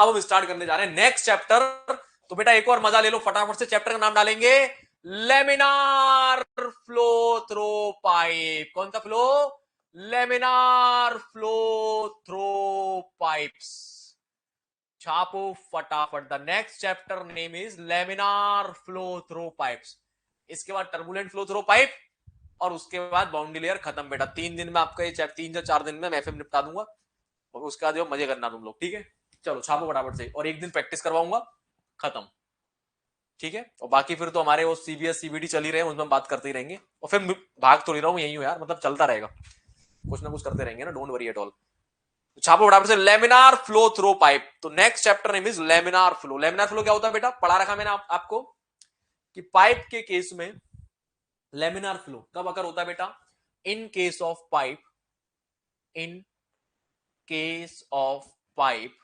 अब हम स्टार्ट करने जा रहे हैं नेक्स्ट चैप्टर। तो बेटा एक और मजा ले लो, फटाफट से चैप्टर का नाम डालेंगे, लेमिनार फ्लो थ्रो पाइप। कौन सा flow? Laminar flow through pipes. छापो फटाफट। The next chapter name is laminar flow through pipes. इसके बाद टर्बुलेंट फ्लो थ्रो पाइप, और उसके बाद बाउंड्री लेयर खत्म बेटा। 3 दिन में आपका ये चैप्टर, 3 या 4 दिन में मैं एफएम निपटा दूंगा, और उसके बाद जो मजे करना तुम लोग, ठीक है? चलो छापो फटाफट से, और एक दिन प्रैक्टिस करवाऊंगा, खत्म, ठीक है? और बाकी फिर तो हमारे वो सीबीएस सीबीडी चल ही रहे हैं, उसमें बात करते ही रहेंगे, और फिर भाग तो नहीं रहा हूं, यही हूं यार, मतलब चलता रहेगा, कुछ ना कुछ करते रहेंगे ना, डोंट वरी एट ऑल। छापो फटाफट से, लेमिनार फ्लो थ्रो पाइप। तो next chapter name is laminar flow. Laminar flow क्या होता है बेटा? पढ़ा रखा मैंने आपको कि पाइप के केस में लेमिनार फ्लो कब अकर होता है बेटा? In case of pipe, in case of pipe,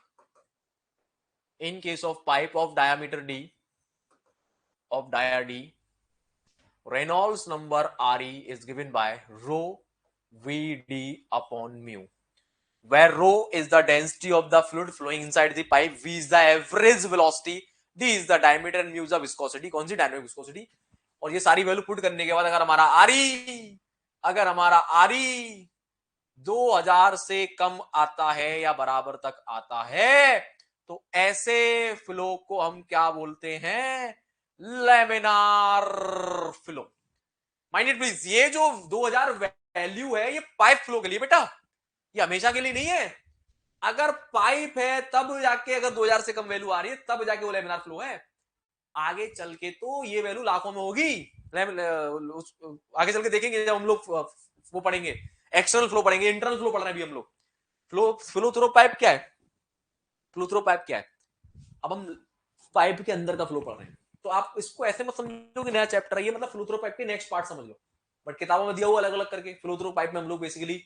in case of pipe of diameter d, of dia d, Reynolds number Re is given by rho Vd upon mu, where rho is the density of the fluid flowing inside the pipe, V is the average velocity, D is the diameter and mu is the viscosity। कौन सी? Dynamic viscosity. और ये सारी value put करने के बाद अगर हमारा Re 2000 से कम आता है या बराबर तक आता है, तो ऐसे फ्लो को हम क्या बोलते हैं? Laminar flow. Mind it please, ये जो 2000 वैल्यू है ये पाइप फ्लो के लिए बेटा, ये हमेशा के लिए नहीं है। अगर पाइप है तब जाके, अगर 2000 से कम वैल्यू आ रही है तब जाके वो लेमिनार फ्लो है। आगे चल के तो ये वैल्यू लाखों में होगी। आगे चल के देखेंगे जब हम लोग वो पढ़ेंगे, एक्सटर्नल फ्लो पढ़ेंगे, इंटरनल फ्लो पढ़ रहे हैं अभी हम लोग। फ्लो थ्रो पाइप क्या है? फ्लो थ्रो पाइप क्या है? अब हम पाइप के अंदर का फ्लो पढ़ रहे हैं, तो आप इसको ऐसे मत समझो कि नया चैप्टर है ये, मतलब फ्लो थ्रो पाइप के नेक्स्ट पार्ट समझ लो। बट किताबों में दिया हुआ अलग अलग करके। फ्लो थ्रो पाइप में हम लोग बेसिकली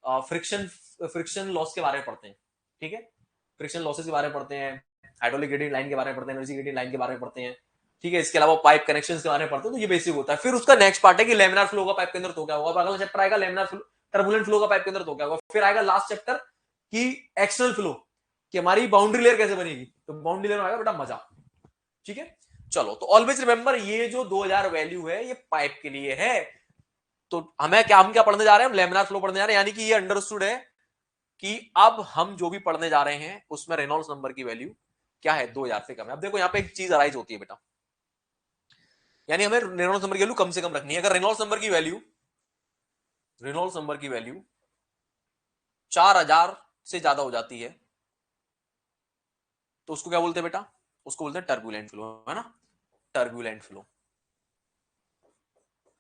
फ्रिक्शन लॉस के बारे में पढ़ते हैं, ठीक है? फ्रिक्शन लॉसेस के बारे में पढ़ते हैं, हाइड्रोलिक ग्रेडियंट लाइन के बारे में पढ़ते हैं, एनर्जी ग्रेडियंट लाइन के बारे में पढ़ते हैं, ठीक है? इसके अलावा पाइप कनेक्शंस के बारे में पढ़ते हैं। तो ये बेसिक होता है। फिर उसका नेक्स्ट पार्ट है कि लेमिनार फ्लो का पाइप के अंदर तो क्या होगा। अगला चैप्टर आएगा लेमिनार फ्लो, टर्बुलेंट फ्लो का पाइप के अंदर तो क्या होगा। फिर आएगा लास्ट चैप्टर की एक्सटर्नल फ्लो, कि हमारी बाउंड्री लेयर कैसे बनेगी। तो बाउंड्री लेयर में आएगा बेटा मजा, ठीक है? चलो, तो ऑलवेज रिमेंबर, ये जो 2000 वैल्यू है ये पाइप के लिए है। तो हम क्या पढ़ने जा रहे हैं? हम लेमिनार फ्लो पढ़ने जा रहे हैं, यानी कि ये अंडरस्टूड है कि अब हम जो भी पढ़ने जा रहे हैं उसमें रेनॉल्ड्स नंबर की वैल्यू क्या है? 2000 से कम है। अब देखो यहाँ पे एक चीज अराइज होती है बेटा, यानी हमें रेनॉल्ड्स नंबर की वैल्यू कम से कम रखनी है। अगर रेनॉल्ड्स नंबर की वैल्यू 4000 से ज्यादा हो जाती है तो उसको क्या बोलते हैं बेटा? उसको बोलते हैं टर्बुलेंट फ्लो, है ना? Turbulent flow,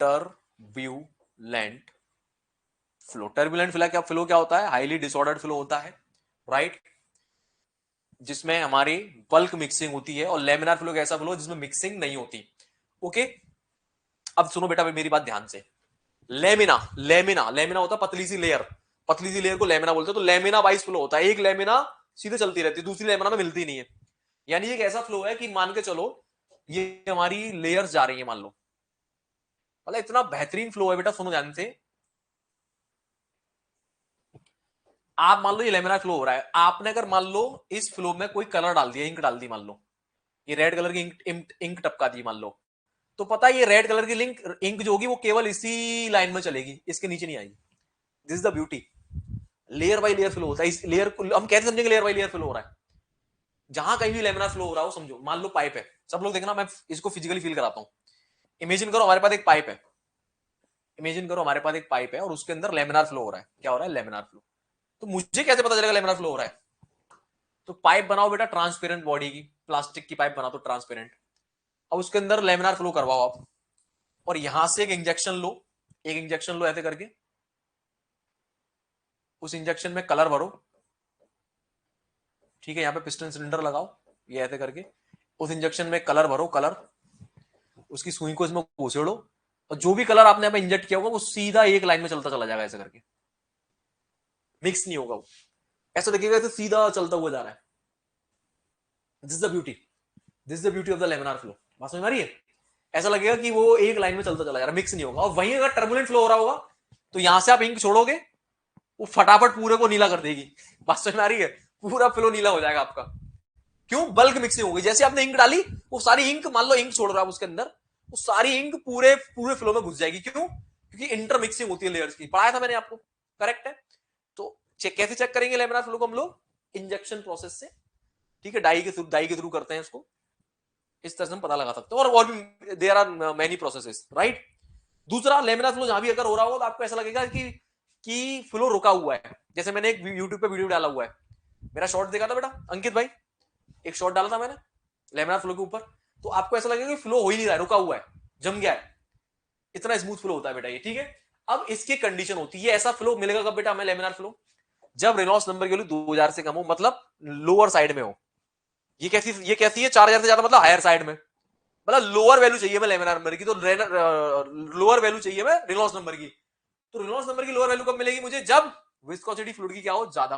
turbulent flow. Turbulent flow क्या होता है? हाईली डिसऑर्डर्ड फ्लो होता है, राइट? जिसमें हमारी बल्क मिक्सिंग होती है। और लेमिनार फ्लो ऐसा फ्लो जिसमें मिक्सिंग नहीं होती। ओके, अब सुनो बेटा मेरी बात ध्यान से। लेमिना होता है पतली सी लेयर, पतली सी लेयर को लेमिना बोलते हैं। तो लेमिना वाइज फ्लो होता है, एक लेमिना सीधे चलती रहती है, दूसरी लेमिना में मिलती नहीं है। यानी एक ऐसा फ्लो है कि मान के चलो ये हमारी लेयर्स जा रही है, मान लो, मतलब इतना बेहतरीन फ्लो है बेटा, सुनो ध्यान से। आप मान लो ये लेमिनार फ्लो हो रहा है, आपने अगर मान लो इस फ्लो में कोई कलर डाल दिया, इंक डाल दी, मान लो ये रेड कलर की इंक टपका दी मान लो, तो पता है ये रेड कलर की इंक जो होगी वो केवल इसी लाइन में चलेगी, इसके नीचे नहीं आएगी। This is the beauty. Layer by layer flow होता है। इस लेयर को हम कैसे समझेंगे लेयर बाय लेयर फ्लो हो रहा है? जहां कहीं भी लेमिनार फ्लो हो रहा हो, समझो मान लो पाइप है, सब लोग देखना मैं इसको फिजिकली फील कराता हूं। इमेजिन करो हमारे पास एक पाइप है, और उसके अंदर लेमिनार फ्लो हो रहा है। क्या हो रहा है? Laminar flow. तो मुझे कैसे पता चलेगा लेमिनार फ्लो हो रहा है? तो पाइप बनाओ बेटा ट्रांसपेरेंट बॉडी की, प्लास्टिक की पाइप बना तो ट्रांसपेरेंट, अब उसके अंदर लेमिनार फ्लो करवाओ आप, और यहां से एक इंजेक्शन लो ऐसे करके, उस इंजेक्शन में कलर भरो, ठीक है? यहां पे पिस्टन सिलेंडर लगाओ, ये ऐसे करके उस इंजेक्शन में कलर भरो, उसकी सुई को इसमें घुसेड़ो, और जो भी कलर आपने इंजेक्ट किया होगा वो सीधा एक लाइन में चलता चला जाएगा, ऐसे करके मिक्स नहीं होगा वो, ऐसा देखिएगा ऐसे सीधा चलता हुआ जा रहा है। This is the beauty of the laminar flow. बात समझ में आ रही है? ऐसा लगेगा कि वो एक लाइन में चलता चला जा रहा है, मिक्स नहीं होगा। और वहीं अगर टर्बुलेंट फ्लो हो रहा होगा तो यहां से आप इंक छोड़ोगे, वो फटाफट पूरे को नीला कर देगी। बात समझ में आ रही है? पूरा फ्लो नीला हो जाएगा आपका, क्यों? बल्क मिक्सिंग होगी। जैसे आपने इंक डाली, वो सारी इंक, मान लो इंक छोड़ रहा है उसके अंदर, वो सारी इंक पूरे पूरे फ्लो में घुस जाएगी। क्यों? क्योंकि इंटर मिक्सिंग होती है लेयर्स की। पढ़ाया था मैंने आपको, करेक्ट है। तो कैसे चेक करेंगे लेमिनार फ्लो को हम लोग? इंजेक्शन प्रोसेस से, ठीक है, डाई के थ्रू करते हैं इसको। इस तरह से हम पता लगा सकते हैं। और भी there are many processes, right. दूसरा, लेमिनार फ्लो जहां भी अगर हो रहा हो तो आपको ऐसा लगेगा कि फ्लो रुका हुआ है। जैसे मैंने एक यूट्यूब पे वीडियो डाला हुआ है, मेरा शॉर्ट देखा था बेटा अंकित भाई, एक शॉट डाला था मैंने लेमिनार फ्लो के ऊपर, तो आपको ऐसा लगेगा कि फ्लो हो ही नहीं रहा है, रुका हुआ है, जम गया है। इतना स्मूथ फ्लो होता है बेटा ये, ठीक है। अब इसकी कंडीशन होती है, ऐसा फ्लो मिलेगा कब बेटा हमें लेमिनार फ्लो? जब रेनॉल्ड्स नंबर की वैल्यू 2000 से कम हो, मतलब लोअर साइड में हो। ये कैसी है 4000 से ज्यादा, मतलब हायर साइड में, मतलब लोअर वैल्यू चाहिए मैं लेमिनार नंबर की, तो लोअर वैल्यू चाहिए मैं रेनॉल्ड्स नंबर की। तो रेनॉल्ड्स नंबर की लोअर वैल्यू कब मिलेगी मुझे? जब विस्कोसिटी फ्लूइड की क्या हो? ज्यादा।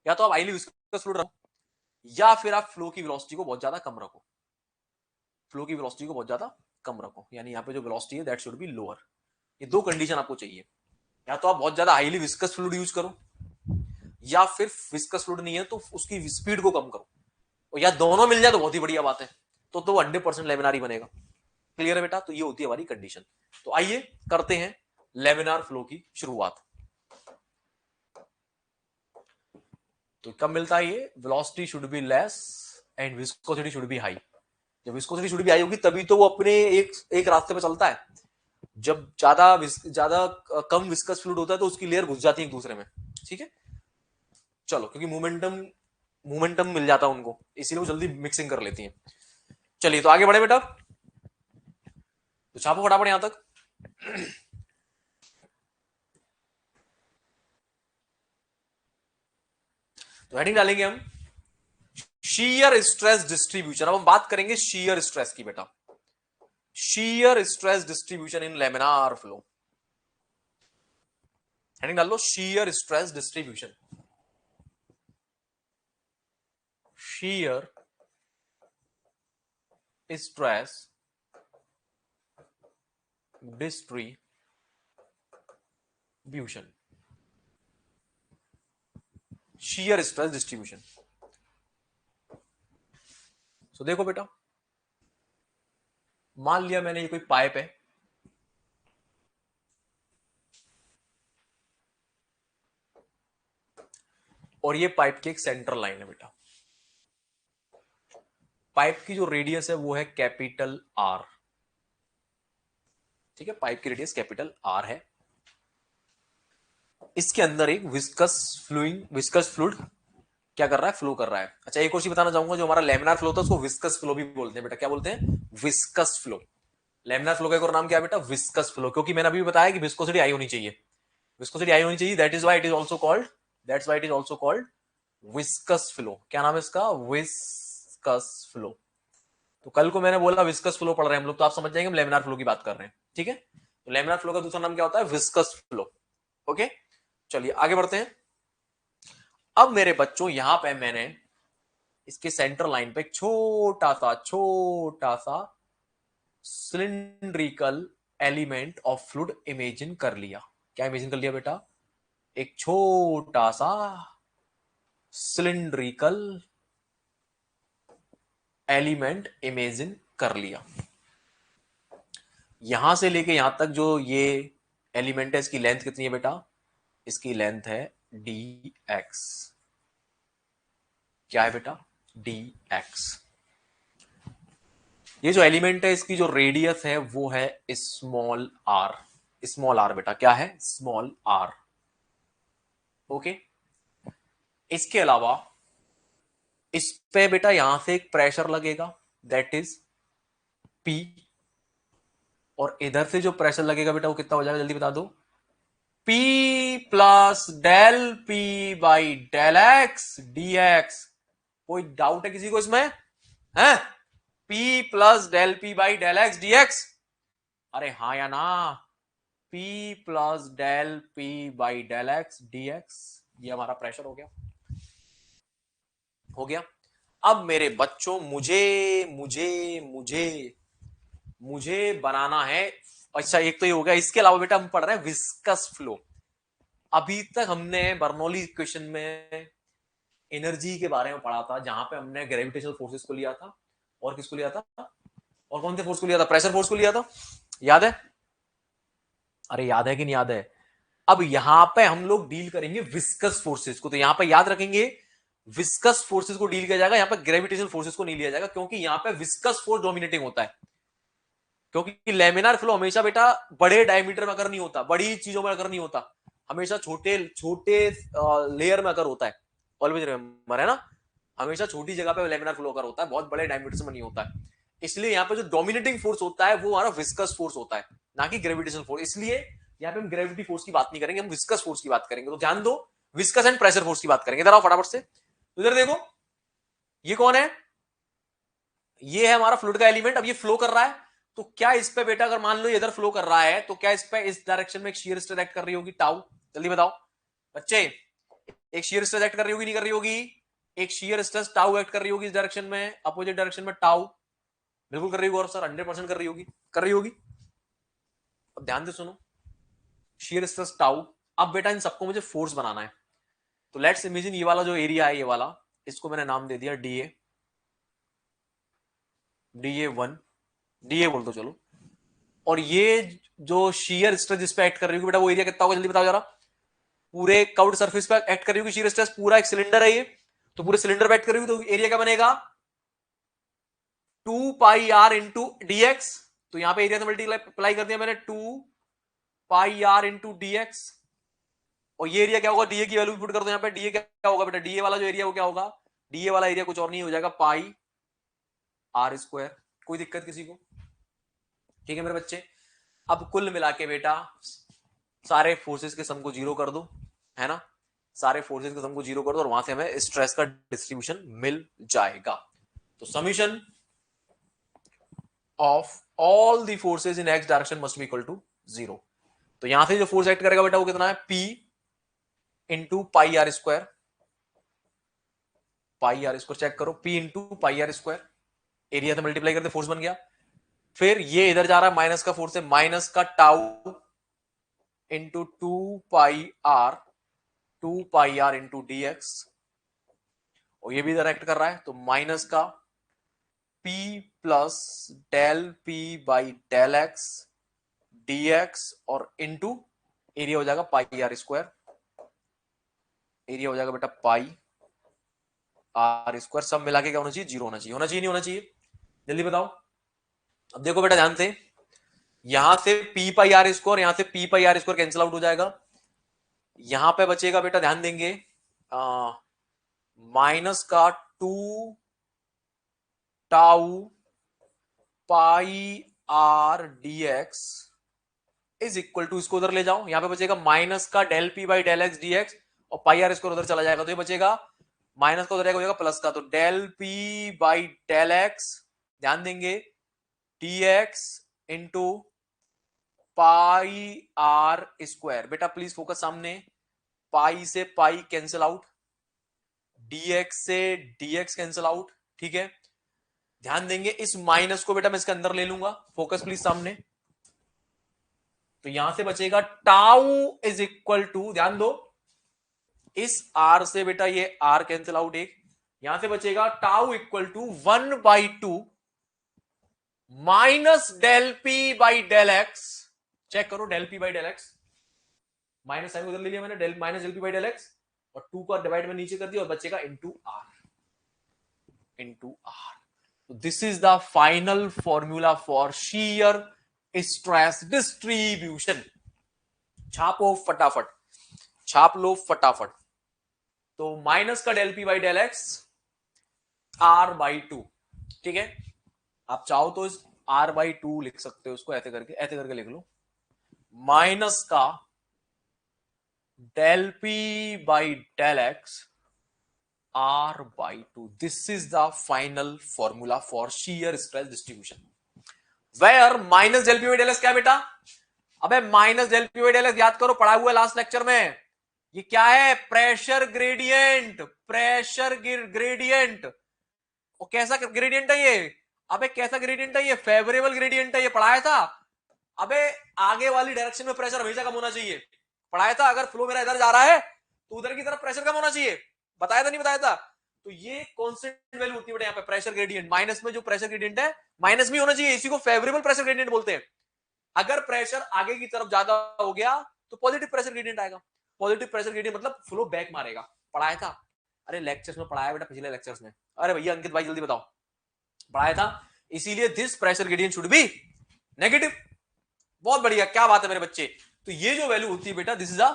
या तो आप हाईली विस्कस फ्लूइड रखो, या फिर आप फ्लो की वेलोसिटी को बहुत ज्यादा कम रखो। फ्लो की वेलोसिटी को बहुत ज्यादा कम रखो, यानी यहाँ पे जो वेलोसिटी है दैट शुड बी लोअर। ये दो कंडीशन आपको चाहिए। या तो आप बहुत ज्यादा हाईली विस्कस फ्लूइड यूज करो, या फिर विस्कस फ्लूइड नहीं है तो उसकी स्पीड को कम करो, और या दोनों मिल जाए तो बहुत ही बढ़िया बात है। तो 100% लेमिनार ही बनेगा। क्लियर है बेटा? तो ये होती है हमारी कंडीशन। तो आइए करते हैं लेमिनार फ्लो की शुरुआत। तो कब मिलता है ये? Velocity should be less and viscosity should be high. जब विस्कोसिटी शुड बी हाई होगी तभी तो वो अपने एक रास्ते पे चलता है। जब ज्यादा कम विस्कस फ्लूइड होता है तो उसकी लेयर घुस जाती है एक दूसरे में, ठीक है। चलो, क्योंकि मोमेंटम मिल जाता है उनको, इसीलिए वो जल्दी मिक्सिंग कर लेती है। चलिए तो आगे बढ़े बेटा, तो छापो फटाफट यहां तक। तो हेडिंग डालेंगे हम शीयर स्ट्रेस डिस्ट्रीब्यूशन। अब हम बात करेंगे शीयर स्ट्रेस की बेटा, shear stress distribution in laminar flow. Heading डाल लो shear stress distribution. Shear stress distribution, shear stress distribution. So देखो बेटा, मान लिया मैंने ये कोई पाइप है, और ये पाइप की एक सेंटर लाइन है बेटा। पाइप की जो रेडियस है वो है कैपिटल आर, ठीक है, पाइप की रेडियस कैपिटल आर है। इसके अंदर एक विस्कस फ्लूइड क्या कर रहा है? फ्लो कर रहा है। अच्छा, एक और चीज बताना चाहूंगा, जो हमारा लेमिनार फ्लो था उसको विस्कस फ्लो भी बोलते हैं बेटा। क्या बोलते हैं? Viscous flow. लेमिनार फ्लो का एक और नाम क्या है बेटा? विस्कस फ्लो, क्योंकि मैंने अभी बताया कि विस्कोसिटी हाई होनी चाहिए, विस्कोसिटी हाई होनी चाहिए, that is why it is also called, that's why it is also called viscous flow. क्या नाम है इसका? Viscous flow. तो कल को मैंने बोला विस्कस फ्लो पढ़ रहे हैं हम लोग, तो आप समझ जाएंगे हम लेमिनार फ्लो की बात कर रहे हैं, ठीक है। तो लेमिनार फ्लो का दूसरा नाम क्या होता है? Viscous flow. ओके, चलिए आगे बढ़ते हैं। अब मेरे बच्चों यहां पे मैंने इसके सेंटर लाइन पे एक छोटा सा cylindrical element of fluid imagine कर लिया। क्या इमेजिन कर लिया बेटा? एक छोटा सा सिलिंड्रिकल एलिमेंट इमेजिन कर लिया। यहां से लेके यहां तक जो ये एलिमेंट है, इसकी लेंथ कितनी है बेटा? इसकी लेंथ है dx। क्या है बेटा? dx। ये जो एलिमेंट है इसकी जो रेडियस है वो है स्मॉल आर। स्मॉल आर बेटा, क्या है? Small are. ओके, इसके अलावा इस पे बेटा यहां से एक प्रेशर लगेगा, दैट इज P। और इधर से जो प्रेशर लगेगा बेटा वो कितना हो जाएगा? जल्दी बता दो। P plus del P by del X dx। कोई डाउट है किसी को इसमें? है? P plus del P by del X dx। अरे हाँ या ना? P plus del P by del X dx, ये हमारा प्रेशर हो गया। हो गया। अब मेरे बच्चों मुझे मुझे मुझे मुझे बनाना है, अच्छा एक तो ये हो गया, इसके अलावा बेटा हम पढ़ रहे हैं विस्कस फ्लो। अभी तक हमने बर्नौली इक्वेशन में एनर्जी के बारे में पढ़ा था, जहां पे हमने ग्रेविटेशनल फोर्सेस को लिया था और किसको लिया था, और कौन से फोर्स को लिया था, प्रेशर फोर्स को लिया था, याद है? अरे याद है कि नहीं याद है? अब यहां पे हम लोग डील करेंगे विस्कस फोर्सेस को। तो यहां पे याद रखेंगे विस्कस फोर्सेस को डील किया जाएगा, यहां पे ग्रेविटेशनल फोर्सेस को नहीं लिया जाएगा, क्योंकि यहां पे विस्कस फोर्स डोमिनेटिंग होता है। क्योंकि लेमिनार फ्लो हमेशा बेटा बड़े डायमीटर में अगर नहीं होता, बड़ी चीजों में अगर नहीं होता, हमेशा छोटे छोटे लेयर में अगर होता है। ऑलवेज रिमेंबर, है ना, हमेशा छोटी जगह पे लेमिनार फ्लो अगर होता है, बहुत बड़े डायमीटर में नहीं होता है। इसलिए यहाँ पे जो डोमिनेटिंग फोर्स होता है वो हमारा विस्कस फोर्स होता है, ना कि ग्रेविटेशनल फोर्स। इसलिए यहाँ पे हम ग्रेविटी फोर्स की बात नहीं करेंगे, हम विस्कस फोर्स की बात करेंगे। तो ध्यान दो, विस्कस एंड प्रेशर फोर्स की बात करेंगे। इधर आओ फटाफट से, इधर देखो, ये कौन है? ये है हमारा फ्लूइड का एलिमेंट। अब ये फ्लो कर रहा है, तो क्या इस पे बेटा, अगर मान लो इधर फ्लो कर रहा है, तो क्या इस पे इस डायरेक्शन में एक शियर स्ट्रेस एक्ट कर रही होगी, टाउ? जल्दी बताओ बच्चे, एक शियर स्ट्रेस एक्ट कर रही होगी, नहीं कर रही होगी? एक शियर स्ट्रेस टाउ एक्ट कर रही होगी इस डायरेक्शन में, अपोजिट डायरेक्शन में टाउ। बिल्कुल कर रही होगी, और सर 100% कर रही होगी, कर रही होगी। अब ध्यान से सुनो, शियर स्ट्रेस टाउ। अब बेटा इन सबको मुझे फोर्स बनाना है, तो लेट्स इमेजिन ये वाला जो एरिया है, ये वाला, इसको मैंने नाम दे दिया डीए, DA1, डीए बोल दो चलो। और ये जो शियर स्ट्रेस जिस पे एक्ट कर रही होगी बेटा, वो एरिया कितना होगा जल्दी बताओ जरा। पूरे कर्व्ड सरफेस पे एक्ट कर रही होगी शियर स्ट्रेस, पूरा एक सिलेंडर है ये, तो पूरे सिलेंडर पे एक्ट कर रही होगी, तो एरिया क्या बनेगा? 2πr into dx। तो यहां पे एरिया से मल्टीप्लाई कर दिया मैंने, 2πr इंटू dx। और ये एरिया क्या होगा, डीए की वैल्यू पुट कर दो यहाँ पे। डीए क्या होगा बेटा, डीए वाला जो एरिया वो क्या होगा, डीए वाला एरिया कुछ और नहीं हो जाएगा, पाई आर स्क्वायर। कोई दिक्कत किसी को? ठीक है मेरे बच्चे। अब कुल मिला के बेटा सारे फोर्सेस के सम को जीरो कर दो, है ना, सारे फोर्सेस के सम को जीरो कर दो, और वहां से हमें स्ट्रेस का डिस्ट्रीब्यूशन मिल जाएगा। तो summation of all the forces in X direction must be equal to 0। तो यहां से जो फोर्स एक्ट करेगा बेटा वो कितना है, P into pi R square. Pi R square check करो, P into pi R square, area से मल्टीप्लाई करते फोर्स बन गया। फिर ये इधर जा रहा है, माइनस का फोर्स है, माइनस का tau into 2πr into dx। और ये भी इधर एक्ट कर रहा है, तो माइनस का P plus del P by del X dx, और इंटू एरिया हो जाएगा पाई आर स्क्वायर। एरिया हो जाएगा बेटा पाई आर स्क्वायर। सब मिला के क्या होना चाहिए, जीरो होना चाहिए। होना चाहिए नहीं होना चाहिए? जल्दी बताओ। अब देखो बेटा ध्यान से, यहां से P पाई आर स्क्वायर, यहां से P pi R square cancel out हो जाएगा। यहां पे बचेगा बेटा, ध्यान देंगे, माइनस का 2 tau pi R dx is equal to, इसको उधर ले जाओ, यहां पे बचेगा माइनस का del P by del X dx, और पाई आर स्क्वायर उधर चला जाएगा, तो ये बचेगा माइनस का उधर हो जाएगा प्लस का, तो del P by del X, ध्यान देंगे, dx into pi R square. बेटा प्लीज फोकस सामने, पाई से पाई कैंसिल आउट, dx से dx कैंसिल आउट, ठीक है। ध्यान देंगे इस माइनस को बेटा मैं इसके अंदर ले लूंगा, फोकस प्लीज सामने। तो यहां से बचेगा टाउ इज इक्वल टू, ध्यान दो, इस r से बेटा ये r कैंसिल आउट, एक यहां से बचेगा tau equal to 1/2 minus del P by del x. Check करो, del P by del x, minus sign उधर ले लिया मैंने, del minus del P by del x, और 2 का डिवाइड में नीचे कर दिया, और बचेगा into r, into r। This is the final formula for shear stress distribution. छापो फटाफट, छाप लो फटाफट। तो माइनस का del P by del x r/2, ठीक है। आप चाहो तो इस r/2 लिख सकते हो, उसको ऐसे करके लिख लो, माइनस का del P by del x r/2। This is the final formula for shear stress distribution, where minus del P by del X क्या बेटा, अबे minus del P by del X याद करो, पढ़ा हुआ है लास्ट लेक्चर में, ये क्या है, प्रेशर ग्रेडियंट, प्रेशर ग्रेडियंट। और कैसा ग्रेडियंट है ये, अबे कैसा ग्रेडियंट है ये, फेवरेबल ग्रेडियंट है, ये पढ़ाया था। अबे आगे वाली डायरेक्शन में प्रेशर हमेशा कम होना चाहिए, पढ़ाया था। अगर फ्लो मेरा इधर जा रहा है तो उधर की तरफ प्रेशर कम होना चाहिए, बताया था नहीं बताया था? तो ये कांस्टेंट वैल्यू होती है बेटा यहाँ पे प्रेशर ग्रेडियंट। माइनस में जो प्रेशर ग्रेडियंट है माइनस में होना चाहिए, इसी को फेवरेबल प्रेशर ग्रेडियंट बोलते हैं। अगर प्रेशर आगे की तरफ ज्यादा हो गया तो पॉजिटिव प्रेशर ग्रेडियंट आएगा। पॉजिटिव प्रेशर ग्रेडियंट मतलब फ्लो बैक मारेगा। पढ़ाया था, अरे लेक्चर्स में पढ़ाया बेटा, पिछले लेक्चर्स में। अरे भैया अंकित भाई जल्दी बताओ, पढ़ाया था। इसीलिए this pressure gradient should be negative. बहुत बढ़िया, क्या बात है मेरे बच्चे। तो ये जो वैल्यू होती है बेटा, this is a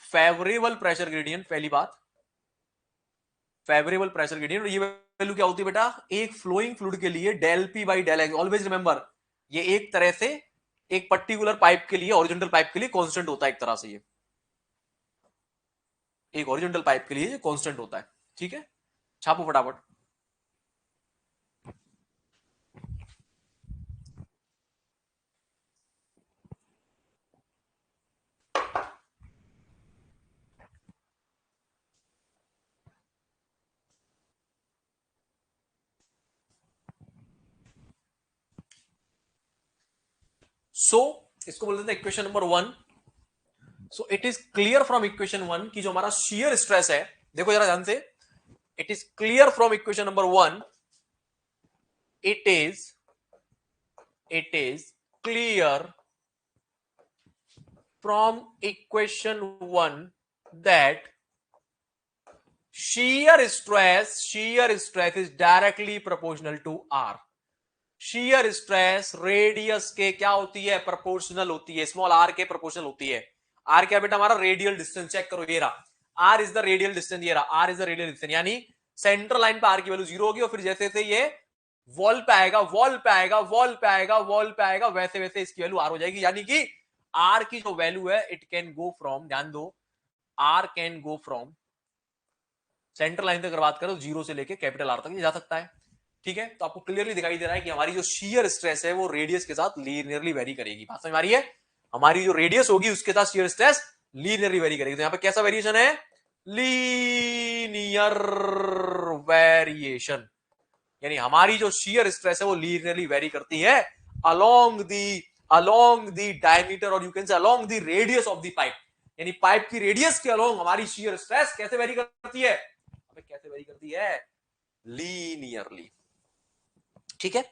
favourable pressure gradient. पहली बात, फेवरेबल प्रेशर ग्रेडियंट। ये वैल्यू क्या होती है बेटा, एक फ्लोइंग फ्लूइड के लिए del P by del X. Always remember, ये एक तरह से एक पर्टिकुलर पाइप के लिए, हॉरिजॉन्टल पाइप के लिए कांस्टेंट होता है एक तरह से। ये एक हॉरिजॉन्टल पाइप के लिए कांस्टेंट होता है। ठीक है, छापो फटाफट। सो इसको बोलते हैं equation number 1। So it is clear from equation 1 कि जो हमारा शियर स्ट्रेस है, देखो जरा ध्यान से, it is clear from equation number 1, it is clear from equation 1 that shear stress is directly proportional to R। shear stress radius के क्या होती है, प्रोपोर्शनल होती है, स्मॉल r के प्रोपोर्शनल होती है। r क्या बेटा, हमारा रेडियल डिस्टेंस। चेक करो, ये रहा r is the radial distance, ये रहा r is the radial distance. यानी सेंट्रल लाइन पे r की वैल्यू 0 होगी और फिर जैसे जैसे ये वॉल पे आएगा, वॉल पे आएगा, वॉल पे आएगा, वॉल पे आएगा, वैसे वैसे इसकी वैल्यू r हो जाएगी। यानी कि r की जो वैल्यू है, इट कैन गो फ्रॉम, ध्यान दो, r can go from central line तक अगर बात करें तो 0 से लेके कैपिटल R तक जा सकता है। ठीक है, तो आपको क्लियरली दिखाई दे रहा है कि हमारी जो शियर स्ट्रेस है वो रेडियस के साथ लीनियरली वेरी करेगी। बात समझ आ रही है? हमारी जो रेडियस होगी उसके साथ शियर स्ट्रेस लीनियरली वेरी करेगी। तो यहाँ पे कैसा वेरिएशन है, लीनियर वेरिएशन। यानी हमारी जो शियर स्ट्रेस है वो लीनियरली वेरी करती है अलोंग दी डायमीटर, और you can say along the radius of the pipe. यानी पाइप की रेडियस के अलोंग हमारी शियर स्ट्रेस कैसे वेरी करती है, कैसे वेरी करती है, लीनियरली। ठीक है,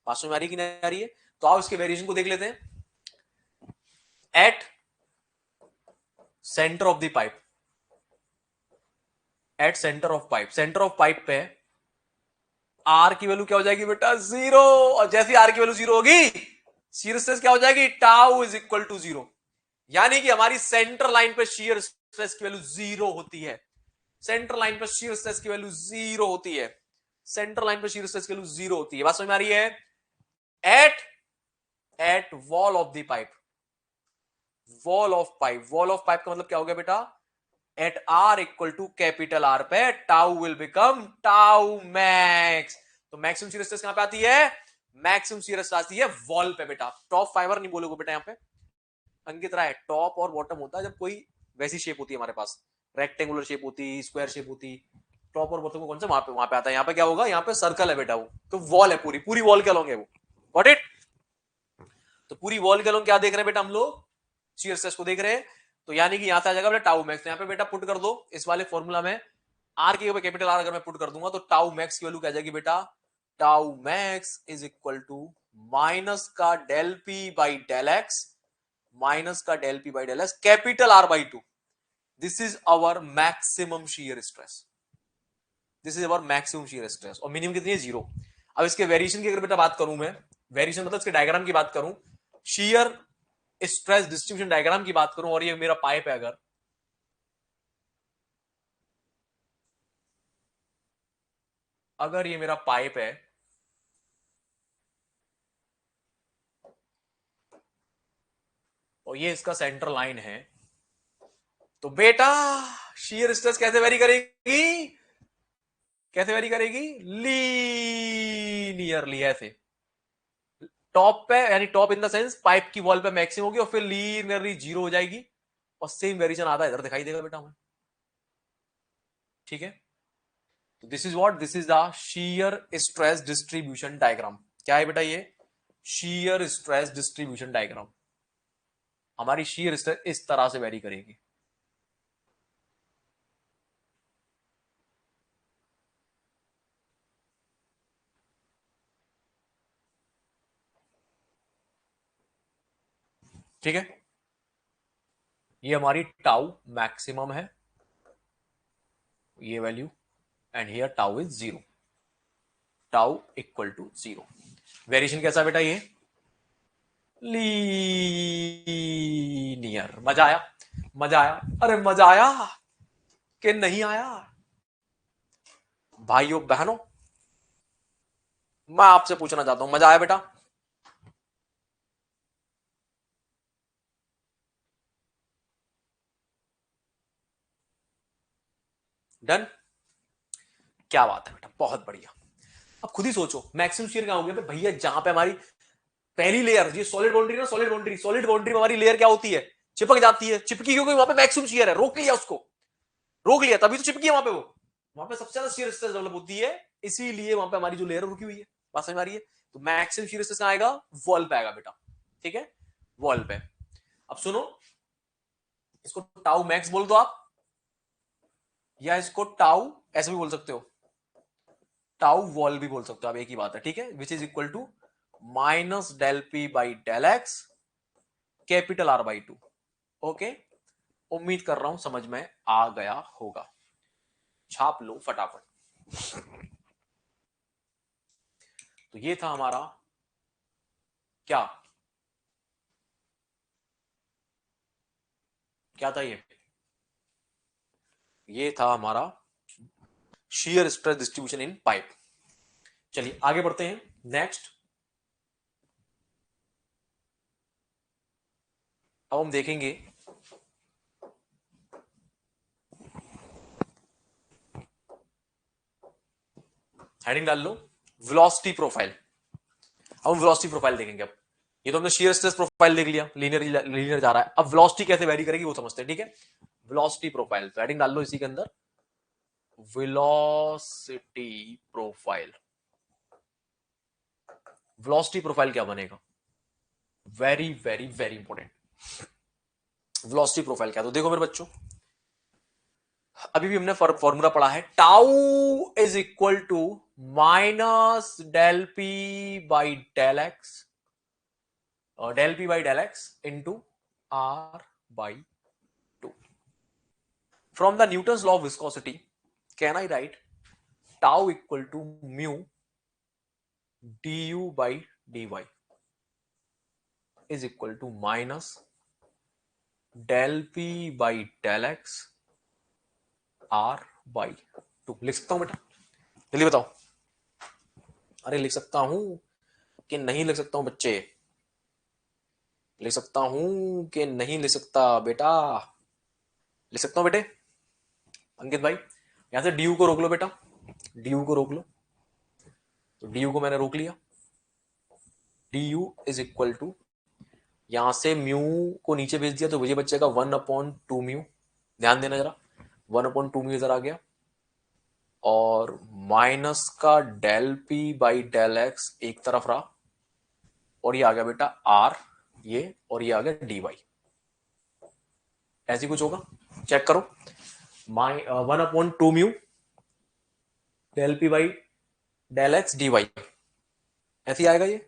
बात समझ आ रही कि नहीं आ रही है? तो आओ इसके वेरिएशन को देख लेते हैं। At centre of the pipe, at centre of pipe, centre of pipe पे आर की वैल्यू क्या हो जाएगी बेटा, 0। और जैसी आर की वैल्यू 0 होगी, शियर स्ट्रेस क्या हो जाएगी, टाउ इज इक्वल टू 0। यानी कि हमारी सेंटर लाइन पे शियर स्ट्रेस की वैल्यू 0 होती है। सेंटर लाइन पर शियर स्ट्रेस की वैल्यू 0 होती है। सेंटर लाइन पर शियर स्ट्रेस की वैल्यू 0 होती है। बात समझ में आ रही है? At wall of the pipe, wall of pipe, wall of pipe का मतलब क्या हो गया बेटा, at are equal to capital R पे tau will become tau max. तो मैक्सिमम शियर स्ट्रेस कहां पे आती है, मैक्सिमम शियर स्ट्रेस आती है वॉल पे बेटा। टॉप फाइबर नहीं बोलोगे बेटा, यहां पे अंकित राय टॉप और बॉटम होता है जब कोई वैसी शेप होती है हमारे पास, रेक्टेंगुलर शेप होती, स्क्वायर शेप होती, टॉप और बॉटम को कौन सा वहां पे आता है। यहाँ पे क्या होगा, यहाँ पे सर्कल है बेटा, वो तो वॉल है, पूरी पूरी वॉल के अलोंग है वो। Got it? तो पूरी वॉल के अलोंग क्या देख रहे हैं बेटा हम लोग, शियर स्ट्रेस को देख रहे हैं। तो यानी कि यहां से आ जाएगा बेटा टाउ मैक्स। यहाँ पे बेटा पुट कर दो इस वाले फॉर्मूला में, आर के ऊपर कैपिटल आर अगर मैं पुट कर दूंगा तो टाउ मैक्स की वैल्यू क्या जाएगी बेटा, tau max is equal to minus का del P by del x, minus का del P by del x capital R by 2। This is our maximum shear stress, this is our maximum shear stress. और minimum कितनी है, 0। अब इसके variation की अगर बेटा बात करूं मैं, वेरिएशन मतलब इसके डायग्राम की बात करूं, शियर स्ट्रेस डिस्ट्रीब्यूशन डायग्राम की बात करूं, और ये मेरा पाइप है, अगर ये मेरा पाइप है और ये इसका सेंटर लाइन है, तो बेटा शियर स्ट्रेस कैसे वेरी करेगी, कैसे वेरी करेगी, लीनियरली ऐसे। टॉप पे, यानी top in the sense pipe की वॉल पे मैक्सिमम होगी और फिर लीनियरली 0 हो जाएगी, और सेम वेरिएशन आधा इधर दिखाई देगा बेटा हमें। ठीक है, तो this is what, this is the shear stress distribution diagram. क्या है बेटा ये, शियर स्ट्रेस डिस्ट्रीब्यूशन डायग्राम। हमारी शियर स्ट्रेस इस तरह से वेरी करेगी। ठीक है, ये हमारी टाउ मैक्सिमम है, ये value, and here tau is 0, tau equal to 0। Variation कैसा बेटा? ये लीनियर। मजा आया? मजा आया? अरे मजा आया कि नहीं आया? भाइयों बहनों, मैं आपसे पूछना चाहता हूं, मजा आया बेटा? डन? क्या बात है बेटा, बहुत बढ़िया। अब खुद ही सोचो मैक्सिमम शियर कहां हो गया भैया? जहां पे हमारी पहली लेयर, ये सॉलिड बाउंड्री ना, सॉलिड बाउंड्री, सॉलिड बाउंड्री में हमारी लेयर क्या होती है? चिपक जाती है। चिपकी क्योंकि वहां पे मैक्सिमम शियर है, रोक लिया उसको, रोक लिया, तभी तो चिपकी है वहां पे। वो वहां पे सबसे ज्यादा शियर स्ट्रेस डेवलप होती है, इसीलिए वहां पे हमारी जो लेयर रुकी हुई है। बात समझ में आ रही है? तो मैक्सिमम शियर स्ट्रेस कहां आएगा? वॉल पे आएगा बेटा, ठीक है, वॉल पे। अब सुनो, इसको टाउ मैक्स बोल दो आप, या इसको टाउ ऐसे भी बोल सकते हो, टाउ वॉल भी बोल सकते हो आप, एक ही बात है, ठीक है। Which is equal to minus del P by del x capital R by 2। Okay, उम्मीद कर रहा हूं समझ में आ गया होगा। छाप लो फटाफट। तो ये था हमारा क्या, क्या था ये था हमारा shear stress distribution in pipe। चलिए आगे बढ़ते हैं। नेक्स्ट, अब हम देखेंगे हेडिंग डाल लो, वेलोसिटी प्रोफाइल। अब हम वेलोसिटी प्रोफाइल देखेंगे। अब ये तो हमने shear stress प्रोफाइल देख लिया, लीनियर लीनियर जा रहा है। अब वेलोसिटी कैसे वेरी करेगी वो समझते हैं, ठीक है। वेलोसिटी प्रोफाइल, तो हेडिंग डाल लो इसी के अंदर, वेलोसिटी प्रोफाइल। वेलोसिटी प्रोफाइल क्या बनेगा? Very very very important. Velocity profile क्या? तो देखो मेरे बच्चों, अभी भी हमने फॉर्मूला पढ़ा है, tau is equal to minus del P by del X, del P by del X into R by 2। From the Newton's law of viscosity can I write tau equal to mu D you by D Y is equal to minus del P by del x R by 2। लिख सकता हूं बेटा? जल्दी बताओ। अरे लिख सकता हूं कि नहीं लिख सकता हूं बच्चे? लिख सकता हूं कि नहीं लिख सकता बेटा? लिख सकता हूं बेटे? अंकित भाई, यहां से डी को रोक लो बेटा, डी को रोक लो। तो डी को मैंने रोक लिया, D U is equal to, यहां से म्यू को नीचे भेज दिया तो मुझे बच्चे का 1/2 म्यू। ध्यान देना जरा, 1/2 म्यू इधर आ गया, और माइनस का del P by del X एक तरफ रहा, और ये आ गया बेटा आर, ये, और ये आ गया डी वाई। ऐसी कुछ होगा, चेक करो। 1/2 mu del P by del X D Y, ऐसे आएगा ये।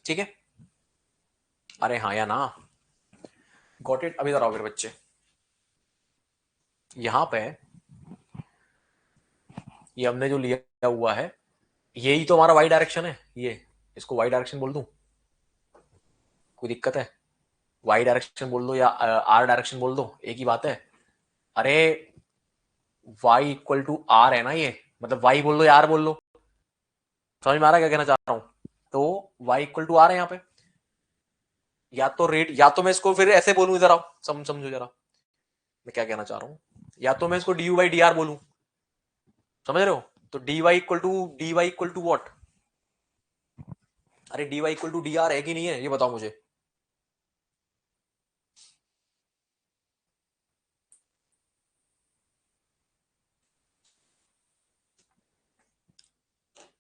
ठीक है, अरे हाँ या ना? Got it? अभी जरा मेरे बच्चे, यहां पे ये हमने जो लिया हुआ है, यही तो हमारा वाई डायरेक्शन है। ये, इसको वाई डायरेक्शन बोल दूं? कोई दिक्कत है? वाई डायरेक्शन बोल दो या आर डायरेक्शन बोल दो, एक ही बात है। अरे वाई इक्वल टू आर है ना ये, मतलब वाई बोल दो या आर बोल लो, समझ में आ रहा है क्या कहना चाह रहा हूं? तो वाई इक्वल टू आर है यहाँ पे, या तो रेट, या तो मैं इसको फिर ऐसे बोलूं, इधर आओ, समझो जरा मैं क्या कहना चाह रहा हूं। या तो मैं इसको d you by d r बोलूं, समझ रहे हो? तो d y equal to what? अरे d y equal to d r है कि नहीं है, ये बताओ मुझे।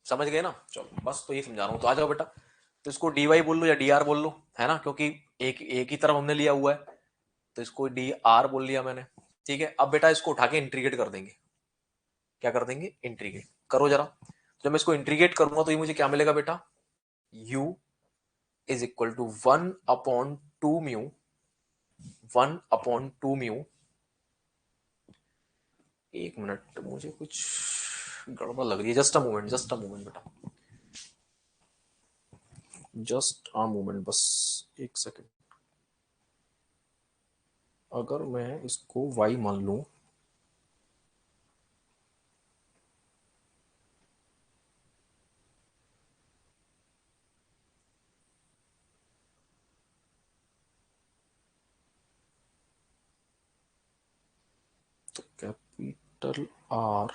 समझ गए ना? चलो बस, तो ये समझा रहा हूं, तो आ जाओ बेटा। तो इसको डी वाई बोल लो या डी आर बोल लो, है ना, क्योंकि एक एक ही तरफ हमने लिया हुआ है। तो इसको डी आर बोल लिया मैंने, ठीक है। अब बेटा इसको उठा के इंटीग्रेट कर देंगे, क्या कर देंगे, इंटीग्रेट करो जरा। जब मैं इसको इंटीग्रेट करूंगा तो ये मुझे क्या मिलेगा बेटा, u is equal to 1/2 mu, 1/2 mu. एक मिनट, मुझे कुछ गड़बड़ लग रही है, just a moment, just a moment बेटा, जस्ट अ मोमेंट, बस एक सेकेंड। अगर मैं इसको y मान लूं, तो कैपिटल R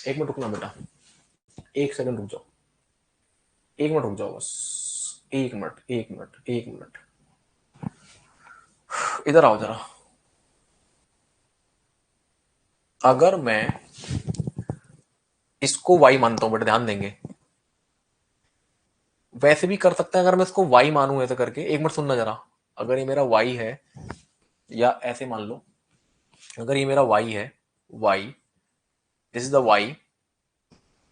एक मिनट रुकना बेटा, एक सेकंड रुक जाओ, एक मिनट रुक जाओ बस, एक मिनट, एक मिनट, एक मिनट, इधर आओ जरा। अगर मैं इसको y मानता हूं बेटा, ध्यान देंगे, वैसे भी कर सकते हैं अगर मैं इसको y मानूं ऐसे करके। एक मिनट सुनना जरा, अगर ये मेरा y है, या ऐसे मान लो, अगर ये मेरा y है, y, this is the y,